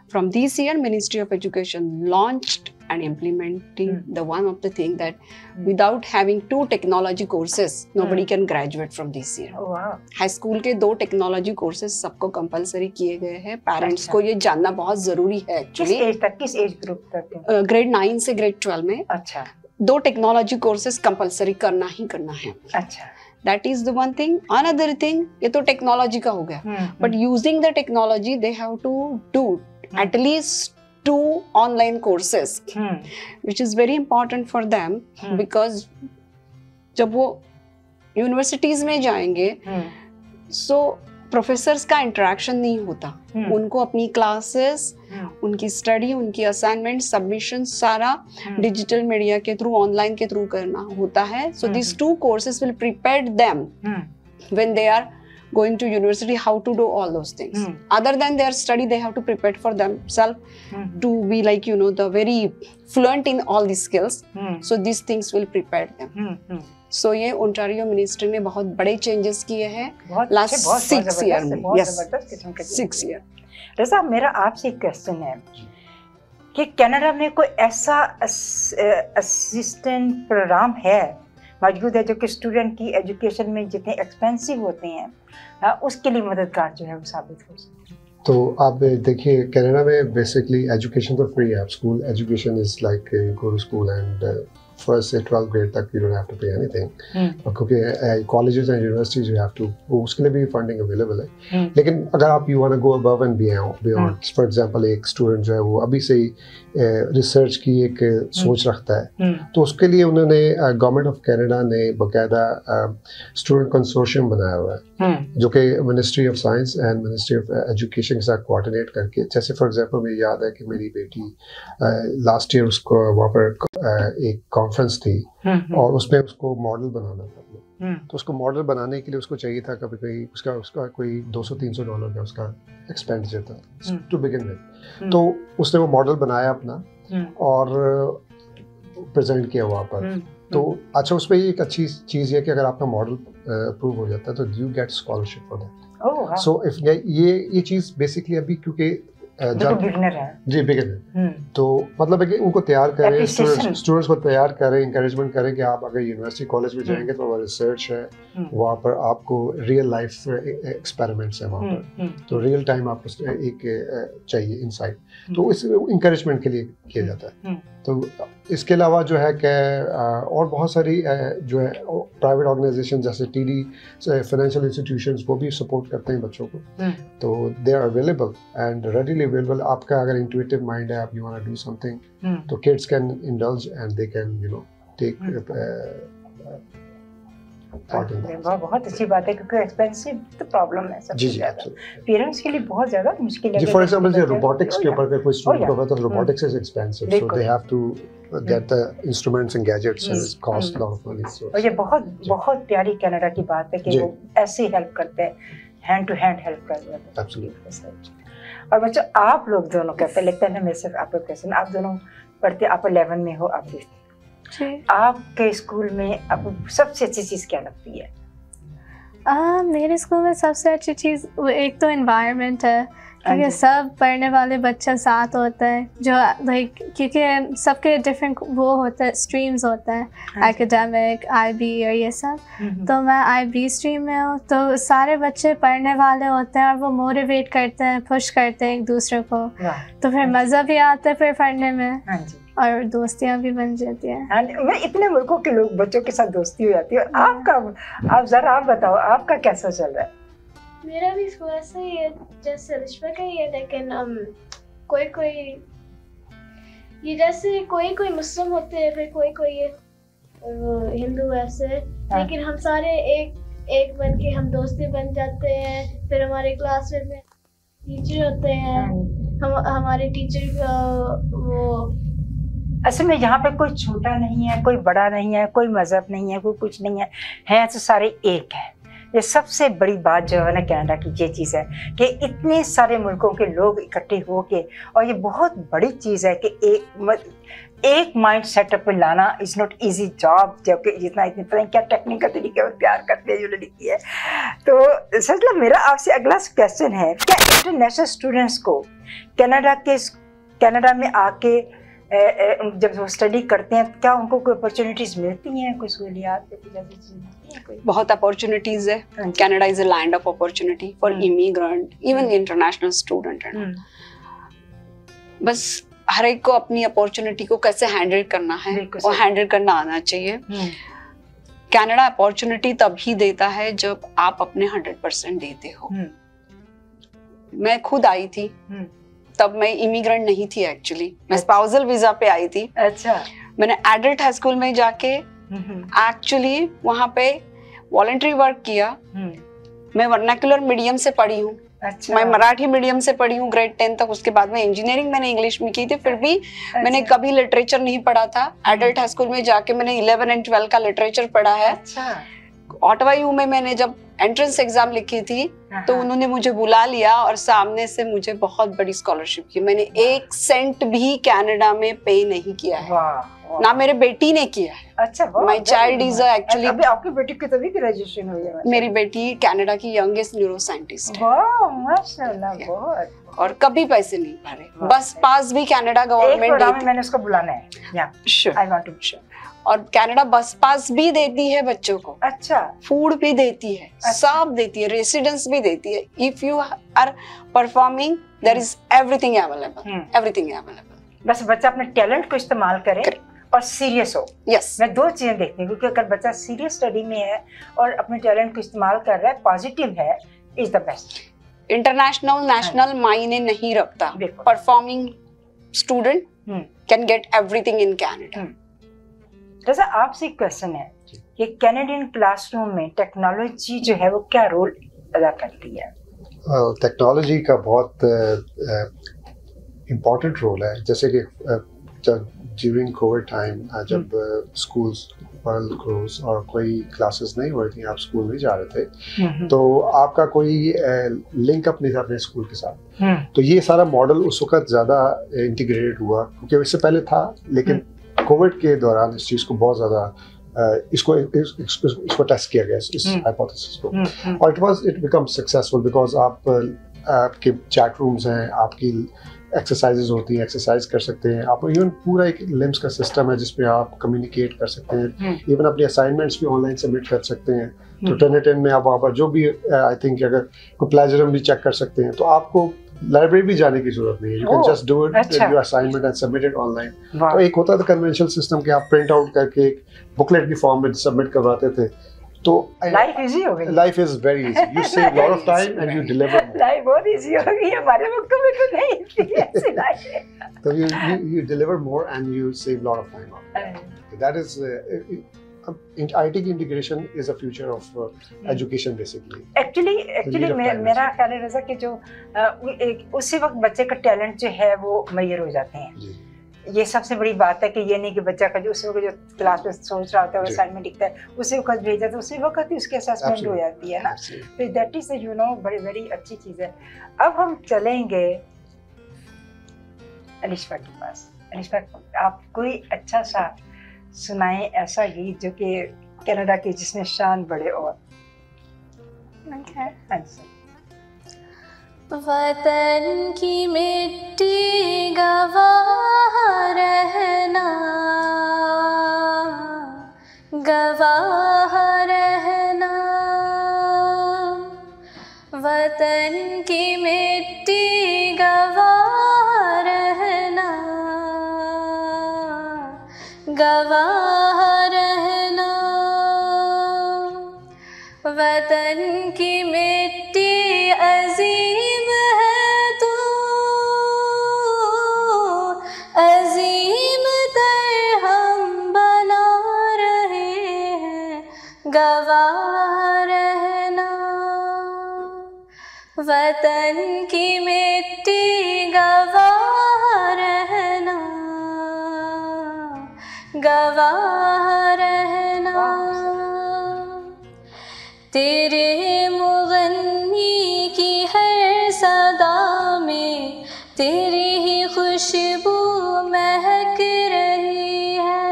From this year, Ministry of Education launched and implementing the one of the thing that without having 2 technology courses, nobody can graduate from this year. Oh, wow. High school के 2 technology courses सबको compulsory किए गए हैं। Parents को ये जानना बहुत जरूरी है actually। किस एज ग्रुप तक? ग्रेड 9 से ग्रेड 12 में। अच्छा। 2 technology courses compulsory करना ही करना है। अच्छा। That is the one thing. Another thing, ये तो technology का हो गया। But using the technology, they have to do at least 2 online courses, which is very important for them because जब वो यूनिवर्सिटीज में जाएंगे, so प्रोफेसर्स का इंटरेक्शन नहीं होता, उनको अपनी क्लासेस, उनकी स्टडी, उनकी असाइनमेंट, सबमिशन सारा डिजिटल मीडिया के थ्रू, ऑनलाइन के थ्रू करना होता है। So this 2 courses will prepare them when they are going to university how to do all those things. Other than their study, they have to prepare for themselves to be like, you know, the very fluent in all these skills. So these things will prepare them. So ये Ontario ministry ने बहुत बड़े changes किए हैं last 6 year में। Yes, 6 year. Raza, मेरा आपसे एक क्वेश्चन है कि कनाडा में कोई ऐसा असिस्टेंट प्रोग्राम है मौजूद है जो कि स्टूडेंट की एजुकेशन में जितने एक्सपेंसिव होते हैं उसके लिए मददगार जो है वो साबित हो सके? तो आप देखिए कनाडा में बेसिकली एजुकेशन तो फ्री है। आप school education is like go to school and first से 12th ग्रेड तक you don't have to pay anything, क्योंकि colleges and universities you have to, उसके लिए भी फंडिंग अवेलेबल है। लेकिन अगर आप you want to go above and beyond, for example एक स्टूडेंट जो है वो अभी से ही रिसर्च की एक सोच रखता है, तो उसके लिए उन्होंने गवर्नमेंट ऑफ कनाडा ने बाकायदा स्टूडेंट कंसोर्शियम बनाया हुआ है जो कि ministry of science and ministry of education के साथ कोऑर्डिनेट करके, जैसे फॉर एग्जांपल मुझे याद है कि मेरी बेटी लास्ट ईयर उसको वहाँ पर एक कॉन्फ्रेंस थी और उसमें उसको मॉडल बनाना था। तो उसको मॉडल बनाने के लिए उसको चाहिए था कभी कभी उसका कोई $200-300 का उसका एक्सपेंडिचर था टू बिगिन विद। तो उसने वो मॉडल बनाया अपना और प्रेजेंट किया वहाँ पर। तो अच्छा, उसमें एक अच्छी चीज़ है कि अगर आपका मॉडल अप्रूव हो जाता है तो you get scholarship for that. So if ये चीज़ बेसिकली अभी क्योंकि बिगिनर है जी, बिगिनर, तो मतलब है कि उनको तैयार करें, स्टूडेंट्स को तैयार करें, इंकरेजमेंट करें कि आप अगर यूनिवर्सिटी कॉलेज में जाएंगे तो वहाँ रिसर्च है, वहाँ पर आपको रियल लाइफ एक्सपेरिमेंट्स है वहाँ पर, तो रियल टाइम आपको एक चाहिए इनसाइट, तो इस इंकरेजमेंट के लिए किया जाता है। तो इसके अलावा जो है कि और बहुत सारी जो है प्राइवेट ऑर्गेनाइजेशन जैसे TD फाइनेंशियल इंस्टीट्यूशंस वो भी सपोर्ट करते हैं बच्चों को, तो they are available and readily available. आपका अगर इंट्यूटिव माइंड है, आप you want to do something, तो kids can indulge and they can you know take बहुत अच्छी बात है, क्योंकि एक्सपेंसिव तो प्रॉब्लम है सबसे ज्यादा, पेरेंट्स के लिए बहुत ज्यादा मुश्किल है। फॉर एग्जांपल जो रोबोटिक्स के ऊपर कोई स्टूडेंट होगा तो robotics is expensive, so they have to get the instruments and gadgets and it costs a lot of money. So और ये बहुत प्यारी कनाडा की बात है कि वो ऐसे हेल्प करते हैं, हैंड टू हैंड हेल्प करते हैं। एब्सोल्युटली। और बच्चों, आप लोग दोनों का पहले मेरे सिर्फ आपका क्वेश्चन, आप दोनों पढ़ते, आप 11 में हो, आप आपके स्कूल में आपको सबसे अच्छी चीज़ क्या लगती है? मेरे स्कूल में सबसे अच्छी चीज़ एक तो एनवायरनमेंट है, क्योंकि सब पढ़ने वाले बच्चे साथ होते हैं, जो लाइक क्योंकि सबके डिफरेंट वो होते हैं, स्ट्रीम्स होते हैं, एकेडमिक, IB और ये सब। तो मैं IB स्ट्रीम में हूँ, तो सारे बच्चे पढ़ने वाले होते हैं और वो मोटिवेट करते हैं, पुश करते हैं एक दूसरे को, तो फिर मज़ा भी आता है फिर पढ़ने में और दोस्तियाँ भी बन जाती हैं। इतने मुल्कों के लोग बच्चों के साथ दोस्ती हो जाती है। आप ज़रा आप बताओ, आपका कैसा चल रहा है? मेरा भी स्कूल ऐसा ही है जैसे रिश्वा का ही है, लेकिन कोई ये जैसे कोई मुस्लिम होते हैं, फिर कोई हिंदू ऐसे, लेकिन हम सारे एक बन के हम दोस्ती बन जाते हैं। फिर हमारे क्लास में टीचर होते हैं, हमारे टीचर वो असल में यहाँ पे कोई छोटा नहीं है, कोई बड़ा नहीं है, कोई मजहब नहीं है, कोई कुछ नहीं है तो सारे एक है। ये सबसे बड़ी बात जो है ना कनाडा की ये चीज़ है कि इतने सारे मुल्कों के लोग इकट्ठे हो के, और ये बहुत बड़ी चीज़ है कि एक माइंड सेटअप पे लाना इज़ नॉट इजी जॉब, जबकि जितना इतने पता नहीं क्या टेक्निकल तरीके से प्यार करते हैं जो लड़की है। तो सच मेरा आपसे अगला क्वेश्चन है, क्या इंटरनेशनल स्टूडेंट्स को कनाडा में आके जब वो स्टडी करते हैं, क्या उनको कोई अपॉर्चुनिटीज मिलती हैं, कोई सहूलियात जैसी चीज़ मिलती है? कोई बहुत अपॉर्चुनिटीज है। Canada is a land of opportunity for immigrant, even international student है। बस हर एक को अपनी अपॉर्चुनिटी को कैसे हैंडल करना है और हैंडल करना आना चाहिए। कनाडा अपॉर्चुनिटी तभी देता है जब आप अपने 100% देते हो। मैं खुद आई थी, तब मैं इमिग्रेंट नहीं थी एक्चुअली, मैं स्पाउसल वीजा पे आई थी। अच्छा। मैंने एडल्ट हाई स्कूल में जाके एक्चुअली वहाँ पे वॉलंटरी वर्क किया। मैं वर्नाक्युलर मीडियम से पढ़ी हूँ। अच्छा। मैं मराठी मीडियम से पढ़ी हूँ ग्रेड 10 तक। उसके बाद में इंजीनियरिंग मैंने इंग्लिश में की थी, फिर भी मैंने कभी लिटरेचर नहीं पढ़ा था। एडल्ट हाई स्कूल में जाके मैंने 11 और 12 का लिटरेचर पढ़ा है। अच्छा। ऑटवा यू में मैंने जब एंट्रेंस एग्जाम लिखी थी तो उन्होंने मुझे बुला लिया और सामने से मुझे बहुत बड़ी स्कॉलरशिप की। मैंने 1 सेंट भी कनाडा में पे नहीं किया है। ना मेरे बेटी ने किया है। अच्छा, माय चाइल्ड इज एक्चुअली, अभी आपकी बेटी की तभी ग्रेजुएशन हुई है? मेरी बेटी कनाडा की यंगेस्ट न्यूरो साइंटिस्ट है। वाह, माशाल्लाह, बहुत। और कभी पैसे नहीं भरे, बस पास भी कनाडा गवर्नमेंट देती, मैंने उसको बुलाना है। Yeah sure, I want to sure. और कनाडा बस पास भी देती है बच्चों को। अच्छा, फूड भी देती है, सब देती है, रेसिडेंस भी देती है। If you are performing there is everything available, everything available. बस बच्चा अपने टैलेंट को इस्तेमाल करे और सीरियस हो। यस, मैं दो चीजें देखती हूँ, क्योंकि अगर बच्चा सीरियस स्टडी में है और अपने टैलेंट को इस्तेमाल कर रहा है, पॉजिटिव है, is the best. International national मायने नहीं रखता, performing student can get everything in Canada. जैसा आपसे एक क्वेश्चन है कि कैनेडियन क्लासरूम में टेक्नोलॉजी जो है वो क्या रोल अदा करती है? टेक्नोलॉजी का बहुत इम्पोर्टेंट रोल है। जैसे कि ड्यूरिंग कोविड टाइम जब स्कूल्स वर्ल्ड क्लोज और कोई क्लासेस नहीं हो रही थी, आप स्कूल नहीं जा रहे थे, तो आपका कोई लिंक अप नहीं था अपने स्कूल के साथ। तो ये सारा मॉडल उस वक्त ज़्यादा इंटीग्रेटेड हुआ, क्योंकि इससे पहले था, लेकिन कोविड के दौरान इस चीज़ को बहुत ज़्यादा इसको टेस्ट किया गया, इस हाइपोथेसिस को, और इट बिकम सक्सेसफुल बिकॉज आपके चैट रूम्स हैं, आपकी एक्सरसाइजेज होती हैं, एक्सरसाइज कर सकते हैं आप, इवन पूरा एक लिम्स का सिस्टम है जिसमें आप कम्युनिकेट कर सकते हैं, इवन अपनी असाइनमेंट्स भी ऑनलाइन सबमिट कर सकते हैं। तो टर्निटिन में आप वहाँ पर जो भी आई थिंक अगर कोई प्लेजरम भी चेक कर सकते हैं, तो आपको लाइब्रेरी भी जाने की जरूरत नहीं है, you can just do it your assignment and submit it online. तो एक होता था कन्वेंशनल सिस्टम कि आप प्रिंट आउट करके बुकलेट की फॉर्म में सबमिट करवाते थे, तो लाइफ इजी हो गई। Life is very easy, you save lot of time and you deliver. Life बहुत इजी हो गई, हमारे वक्त में तो नहीं थी ऐसी लाइफ। तो you deliver more and you save lot of time. That is IT integration is a future of education basically. Actually मेरा ख्याल है रज़ा कि जो उसी वक्त बच्चे का टैलेंट जो है वो मैयर हो जाते हैं। ये सबसे बड़ी बात है कि ये नहीं कि बच्चा का जो उसी वक्त जो क्लास में सोच रहा होता है, असाइनमेंट लिखता है, उसी वक्त भेजा तो उसी वक्त ही उसकी असेसमेंट हो जाती है ना। तो दैट इज यू नो बड़ी बड़ी अच्छी चीज़ है। अब हम चलेंगे अलिशा के पास। अलिशा, आप कोई अच्छा सा सुनाएं ऐसा गीत जो कि कनाडा की जिसमें शान बढ़े। और वतन की मिट्टी गवाह रहना, गवाह रहना, वतन की मिट्टी गवाह रहना, गवाह रहना, वतन की मिट्टी अजीम है तू, अजीम तर हम बना रहे हैं, गवाह रहना, वतन की मिट्टी गवाह रहना, गवाह रहना। तेरे मुगन्नी की हर सदा में तेरी ही खुशबू महक रही है,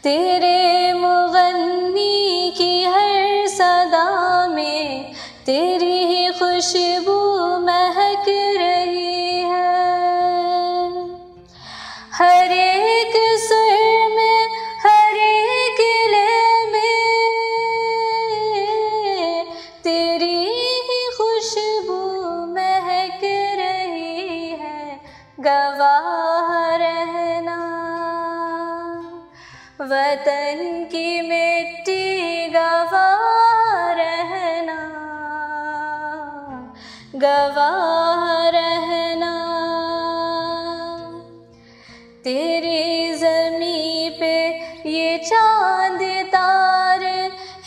तेरे मुगन्नी की हर सदा में तेरी ही खुशबू महक रही है। हर एक सुर में, हर एक लय में तेरी ही खुशबू महक रही है, गवाह रहना, वतन की मिट्टी गवाह रहना, गवाह रहना। तेरी ज़मीं पे ये चांद तारे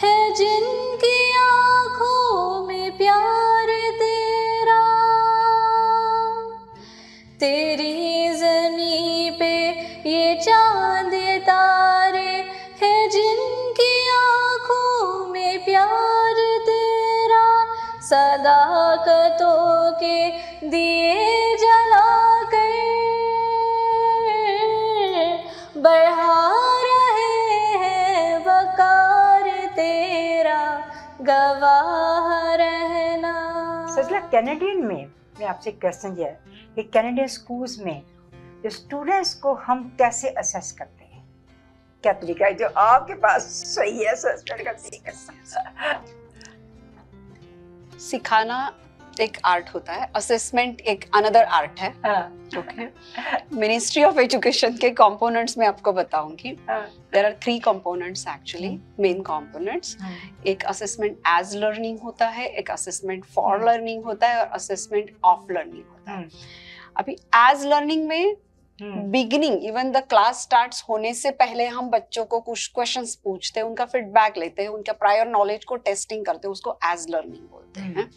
है जिनकी आँखों में प्यार तेरा, तेरी ज़मीं पे ये चांद तारे है जिनकी आँखों में प्यार तेरा, सदाकतों के दिए जला कर गवाह रहना। सचला कैनेडियन में मैं आपसे क्वेश्चन ये है कि कैनेडियन स्कूल्स में जो स्टूडेंट्स को हम कैसे असेस करते हैं, क्या तरीका है जो आपके पास सही है असेसमेंट का तरीका? सिखाना एक आर्ट होता है, असेसमेंट एक अनदर आर्ट है। ओके, मिनिस्ट्री ऑफ एजुकेशन के कंपोनेंट्स में आपको बताऊंगी। There are 3 components actually, main components. एक असेसमेंट एज लर्निंग होता है, एक असेसमेंट फॉर लर्निंग होता है और असेसमेंट ऑफ लर्निंग होता है। अभी एज लर्निंग में beginning even the class starts होने से पहले हम बच्चों को कुछ क्वेश्चंस पूछते हैं, उनका फीडबैक लेते हैं, उनका प्रायर नॉलेज को टेस्टिंग करते हैं, उसको एज लर्निंग बोलते हैं।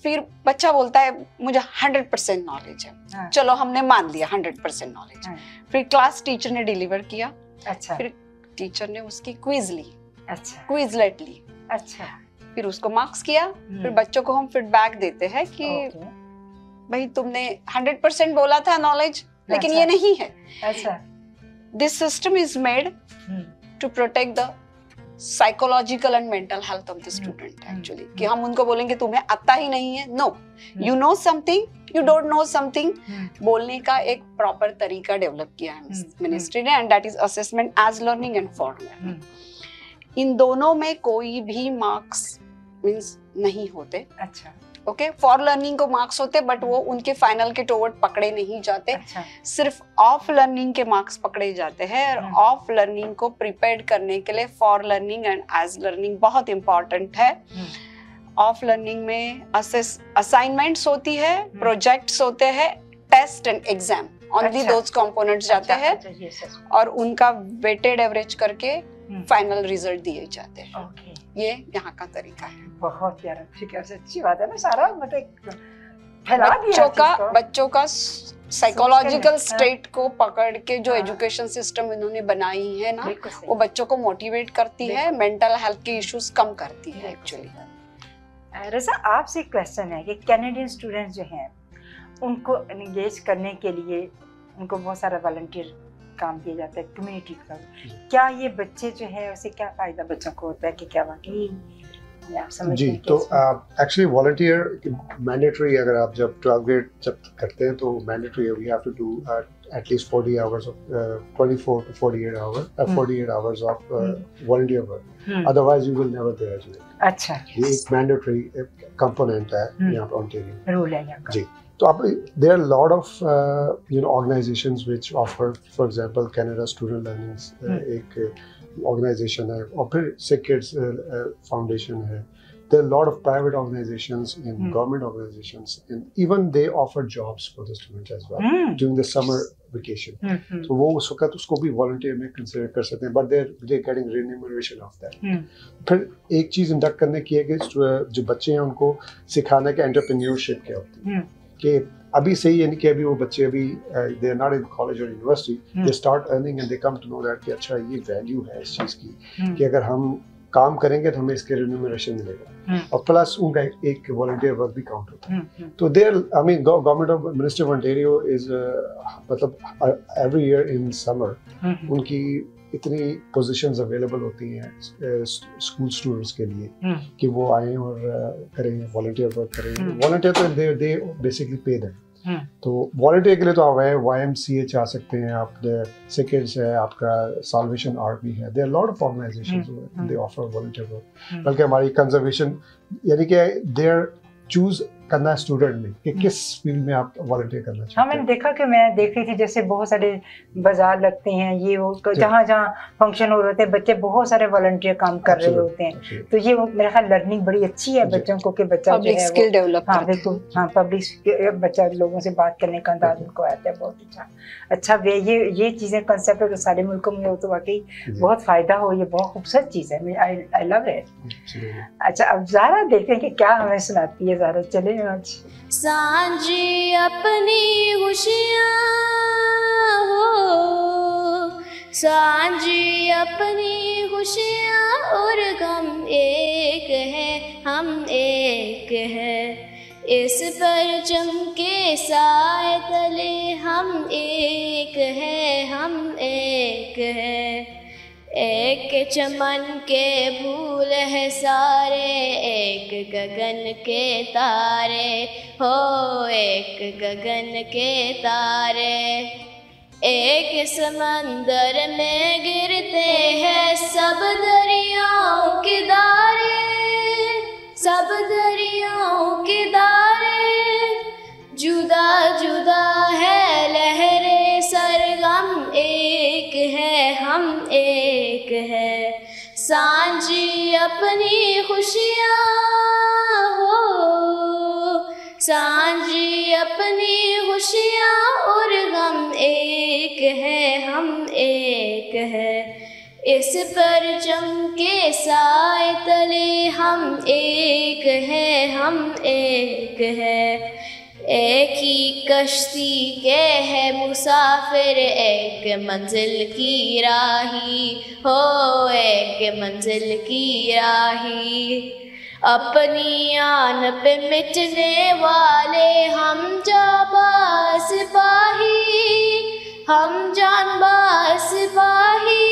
फिर बच्चा बोलता है मुझे 100% नॉलेज है, चलो हमने मान लिया 100% नॉलेज। फिर क्लास टीचर ने डिलीवर किया, अच्छा, फिर टीचर ने उसकी क्विज ली, अच्छा, क्विजलेट ली, अच्छा, फिर उसको मार्क्स किया। फिर बच्चों को हम फीडबैक देते हैं कि भाई तुमने 100% बोला था नॉलेज, लेकिन ये नहीं है। अच्छा, this system is made to protect the psychological and mental health of the student actually, कि हम उनको बोलेंगे तुम्हें आता ही नहीं है, no, you know something, you don't know something, बोलने का एक प्रॉपर तरीका डेवलप किया है मिनिस्ट्री ने, and that is assessment as learning and for learning. इन दोनों में कोई भी मार्क्स मींस नहीं होते। अच्छा, ओके, फॉर लर्निंग को मार्क्स होते बट वो उनके फाइनल के टोवर्ड पकड़े नहीं जाते। अच्छा, सिर्फ ऑफ लर्निंग के मार्क्स पकड़े जाते हैं, और ऑफ लर्निंग को प्रिपेयर करने के लिए for learning and as learning बहुत इंपॉर्टेंट है। ऑफ लर्निंग में असाइनमेंट्स होती है, प्रोजेक्ट्स होते हैं, test and exam, only those components जाते हैं, और उनका वेटेड एवरेज करके फाइनल रिजल्ट दिए जाते हैं। ये यहाँ का तरीका है। बहुत प्यारा, ठीक है, अच्छी बात है ना, सारा मतलब फैला दिया बच्चों का साइकोलॉजिकल स्टेट को पकड़ के जो एजुकेशन सिस्टम इन्होंने बनाई है ना, वो बच्चों को मोटिवेट करती है, मेंटल हेल्थ के इश्यूज कम करती है एक्चुअली। रज़ा, आपसे क्वेश्चन है कि कैनेडियन स्टूडेंट्स जो हैं उनको एंगेज करने के लिए उनको बहुत सारा वॉलंटियर काम किया जाता है, कम्युनिटी का, क्या ये बच्चे जो है उससे क्या फायदा बच्चों को होता है कि क्या वाकई आप समझ जी? तो एक्चुअली वॉलंटियर मैंडेटरी, अगर आप जब 12th ग्रेड जब करते हैं तो मैंडेटरी है, we have to do at least 40 hours of 24 to 48 hours of volunteer work, otherwise you will never graduate. अच्छा, ये एक मैंडेटरी कंपोनेंट है यहाँ पे ओंटारियो रूल है यहाँ का। जी, तो अब there are a lot of organizations which offer, for example, Canada Student Learning एक organization है, और फिर SickKids Foundation है. There are a lot of private organizations and government organizations, and even they offer jobs for the students as well during the summer vacation. So वो उस वक्त उसको भी volunteer में consider कर सकते हैं, but they're getting remuneration of that. फिर एक चीज़ इंडक्ट करने की है कि जो बच्चे हैं उनको सिखाना कि एंटरप्रेन्योरशिप क्या होती है, कि अभी सही है नहीं कि अभी वो बच्चे अभी they are not in college और university, they start earning and they come to know that कि अच्छा ये वैल्यू है इस चीज़ की कि अगर हम काम करेंगे तो हमें इसके रिम्यूनरेशन मिलेगा, और प्लस उनका एक वॉलंटियर वर्क भी काउंट होता है। तो there I mean government of minister of Ontario is मतलब एवरी ईयर इन समर उनकी इतनी पोजीशंस अवेलेबल होती हैं स्कूल स्टूडेंट्स के लिए कि वो आए और करें वॉलंटियर वर्क करें। वॉलंटियर तो दे बेसिकली पे देम, तो वॉलंटियर के लिए तो आप YMCA आ सकते हैं, आप SickKids है, आपका साल्वेशन आर्मी है, there lot of organisations they offer volunteer work. बल्कि हमारी कंजर्वेशन यानी कि देयर चूज करना है स्टूडेंट में कि किस फील्ड में आप वॉलंटियर करना चाहते हैं। हाँ, मैंने देखा कि मैं देख रही थी जैसे बहुत सारे बाजार लगते हैं, ये वो जहाँ फंक्शन हो रहे होते हैं, बच्चे बहुत सारे वॉलंटियर काम कर रहे होते हैं, तो ये मेरा ख्याल लर्निंग बड़ी अच्छी है बच्चों को कि बच्चा जो है स्किल डेवलप, हाँ बिल्कुल, हाँ पब्लिक बच्चा लोगों से बात करने का अंदाज उनको आता है, बहुत अच्छा वे ये चीज़ें कंसेप्ट अगर सारे मुल्कों में हो तो वाकई बहुत फ़ायदा हो, ये बहुत खूबसूरत चीज़ है, आई लव इट। अच्छा, अब ज़ारा देखते हैं कि क्या हमें सुनाती है ज़ारा, चले आज। सांझी अपनी खुशियाँ हो, सांझी अपनी खुशियाँ और गम एक है, हम एक है, इस परचम के साए तले हम एक है, हम एक है, एक चमन के फूल है सारे, एक गगन के तारे हो, एक गगन के तारे। एक समंदर में गिरते हैं सब दरियाओं के दारे, सब दरियाओं के दारे। जुदा जुदा है लहरें सरगम, एक है हम एक है। सांझी अपनी खुशियाँ हो, सांझी अपनी खुशियाँ और गम, एक है हम एक है। इस परचम के साए तले हम एक है, हम एक है। एक ही कश्ती के है मुसाफिर, एक मंजिल की राही हो, एक मंजिल की राही। अपनी आन पे मिटने वाले हम जाबाज सिपाही, हम जानबाज सिपाही।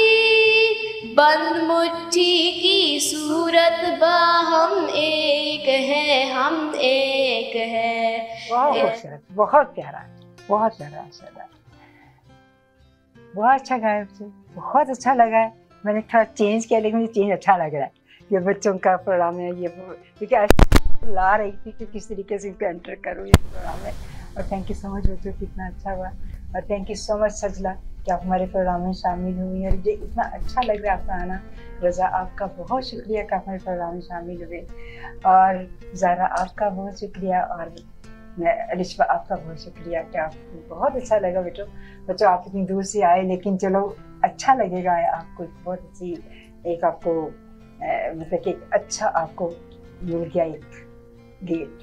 बंद मुट्ठी की सूरत बा हम एक है, हम एक है। बहुत खूबसूरत, बहुत प्यारा, बहुत प्यारा शेर है। बहुत अच्छा गाया आपसे, बहुत अच्छा लगा है। मैंने थोड़ा चेंज किया लेकिन मुझे चेंज अच्छा लग रहा है। ये बच्चों का प्रोग्राम है, ये क्योंकि आज ला रही थी कि किस तरीके से इनको एंटर करूँ इस प्रोग्राम में। और थैंक यू सो मच बच्चों, कितना अच्छा हुआ। और थैंक यू सो मच सजला कि आप हमारे प्रोग्राम में शामिल हुई और ये इतना अच्छा लग रहा है आपका आना। रज़ा आपका बहुत शुक्रिया कि आप हमारे प्रोग्राम में शामिल हुए, और ज़ारा आपका बहुत शुक्रिया, और मैं अलिशा आपका बहुत शुक्रिया कि आपको बहुत अच्छा लगा। बच्चों आप इतनी दूर से आए, लेकिन चलो अच्छा लगेगा आपको। बहुत अच्छी एक आपको मतलब कि अच्छा आपको मिल गया एक गेट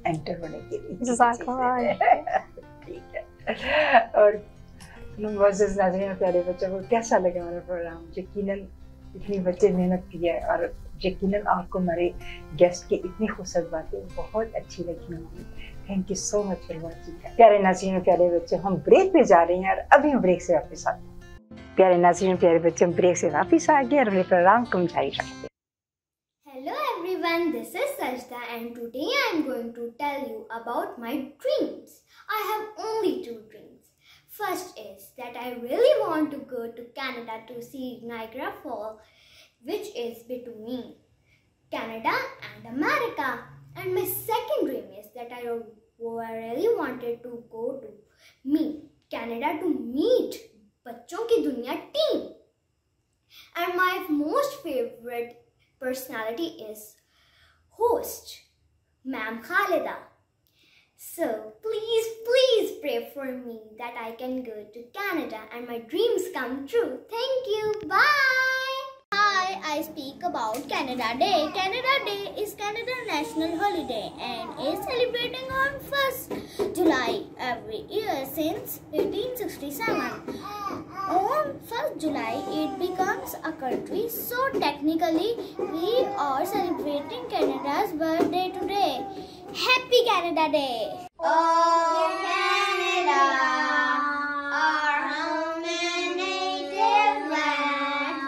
एंटर होने के लिए। ठीक है। और मुअज़्ज़ज़ नाज़रीन और प्यारे बच्चों को कैसा लगा हमारा प्रोग्राम? यकीनन इतनी बच्चे मेहनत की है, और यकीनन आपको हमारे गेस्ट की इतनी खूबसूरत बातें बहुत अच्छी लगी होंगी। Thank you so much for watching. प्यारे नाज़रीन और प्यारे बच्चों, हम ब्रेक पे जा रहे हैं और अभी हम ब्रेक से वापस आते हैं। प्यारे नाज़रीन और प्यारे बच्चों, हम ब्रेक से वापस आ गए और अपने प्रोग्राम को जारी रखते हैं। Hello everyone, this is Sajda and today I am going to tell you about my dreams. I have only 2 dreams. First is that I really want to go to Canada to see Niagara Falls, which is between Canada and America. And my second dream is that I really wanted to go to Canada to meet बच्चों की दुनिया team. And my most favorite personality is host Ma'am Khalida. So please pray for me that I can go to Canada and my dreams come true. Thank you. Bye. Hi, I speak about Canada Day. Canada Day is Canada national holiday and is celebrating on 1st July every year since 1867. On 1st July, it becomes a country, so technically we are celebrating Canada's birthday today. Happy Canada Day! Oh Canada, our home and native land,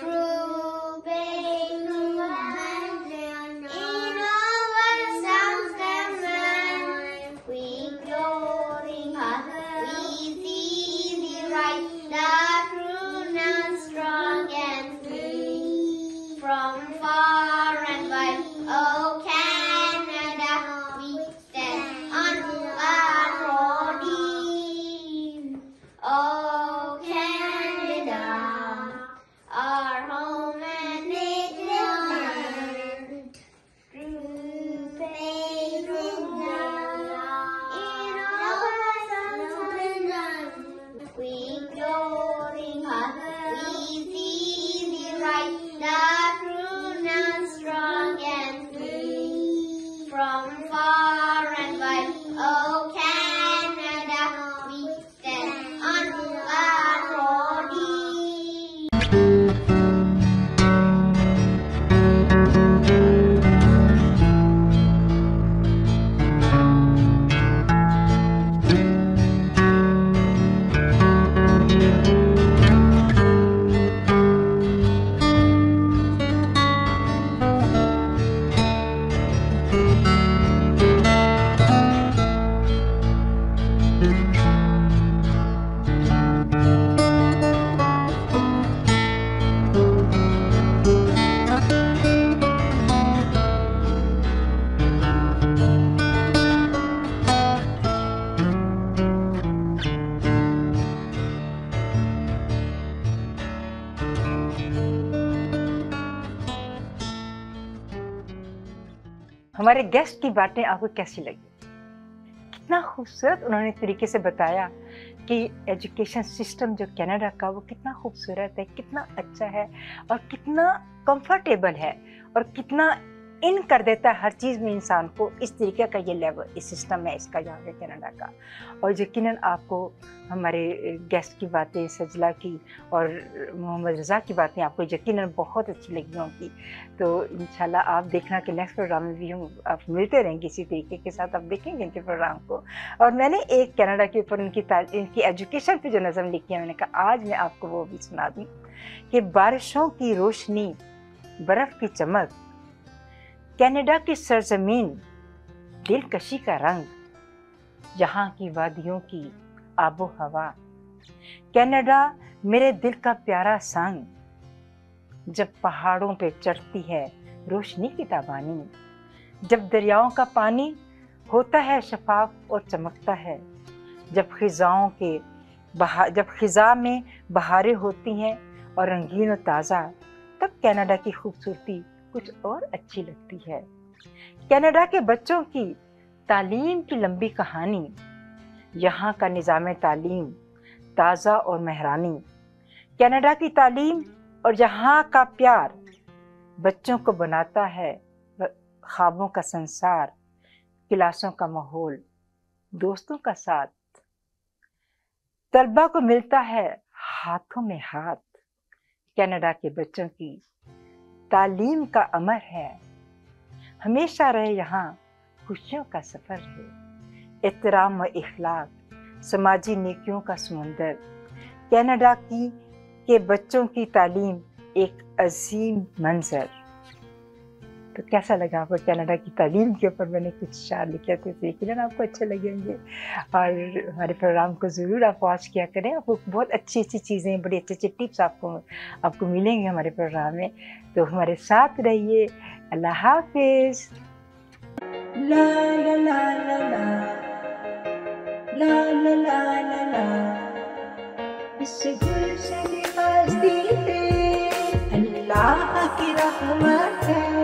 true baby land in our south and land. We glory hard, we see the right, the true and strong and free. From far and wide, oh Canada, we stand on fire. हमारे guest की बातें आपको कैसी लगी? कितना खूबसूरत उन्होंने तरीके से बताया कि एजुकेशन सिस्टम जो कनाडा का वो कितना खूबसूरत है, कितना अच्छा है और कितना कंफर्टेबल है और कितना इन कर देता है हर चीज़ में इंसान को। इस तरीके का ये लेवल इस सिस्टम है इसका यहाँ पे कनाडा का। और यकीनन आपको हमारे गेस्ट की बातें, सजला की और मोहम्मद रज़ा की बातें आपको यकीनन बहुत अच्छी लगी होंगी। तो इंशाल्लाह आप देखना कि नेक्स्ट प्रोग्राम में भी हम आप मिलते रहेंगे इसी तरीके के साथ, आप देखेंगे इनके प्रोग्राम को। और मैंने एक कनाडा के ऊपर इनकी एजुकेशन पे जो नज़म लिखी है, मैंने कहा आज मैं आपको वो भी सुना दूँ कि बारिशों की रोशनी, बर्फ़ की चमक, कनाडा की सरजमीन, दिलकशी का रंग, यहाँ की वादियों की आबो हवा, कनाडा मेरे दिल का प्यारा संग, जब पहाड़ों पे चढ़ती है रोशनी की ताबानी, जब दरियाओं का पानी होता है शफाफ और चमकता है, जब खिज़ा में बहारें होती हैं और रंगीन और ताज़ा, तब कनाडा की खूबसूरती कुछ और अच्छी लगती है। कनाडा के बच्चों की तालीम की लंबी कहानी, यहाँ का निज़ाम तालीम ताज़ा और मेहरानी, कनाडा की तालीम और यहाँ का प्यार बच्चों को बनाता है ख्वाबों का संसार, क्लासों का माहौल, दोस्तों का साथ, तलबा को मिलता है हाथों में हाथ। कनाडा के बच्चों की तालीम का अमर है, हमेशा रहे यहाँ खुशियों का सफ़र है, एहतराम व इखलाक, समाजी नेकियों का समुंदर। कनाडा के बच्चों की तालीम एक अजीम मंजर। तो कैसा लगा आपको कनाडा की तालीम के ऊपर मैंने कुछ शार लिखे थे, तो यकीनन आपको अच्छे लगेंगे। और हमारे प्रोग्राम को ज़रूर आप वॉच किया करें, आपको बहुत अच्छी अच्छी चीज़ें, बड़ी अच्छी अच्छी टिप्स आपको मिलेंगे हमारे प्रोग्राम में। तो हमारे साथ रहिए। अल्लाह हाफिज़। ला ला ला ला ला ला ला ला ला ला, इस गुलशन हस्ती पे अल्लाह की रहमत है।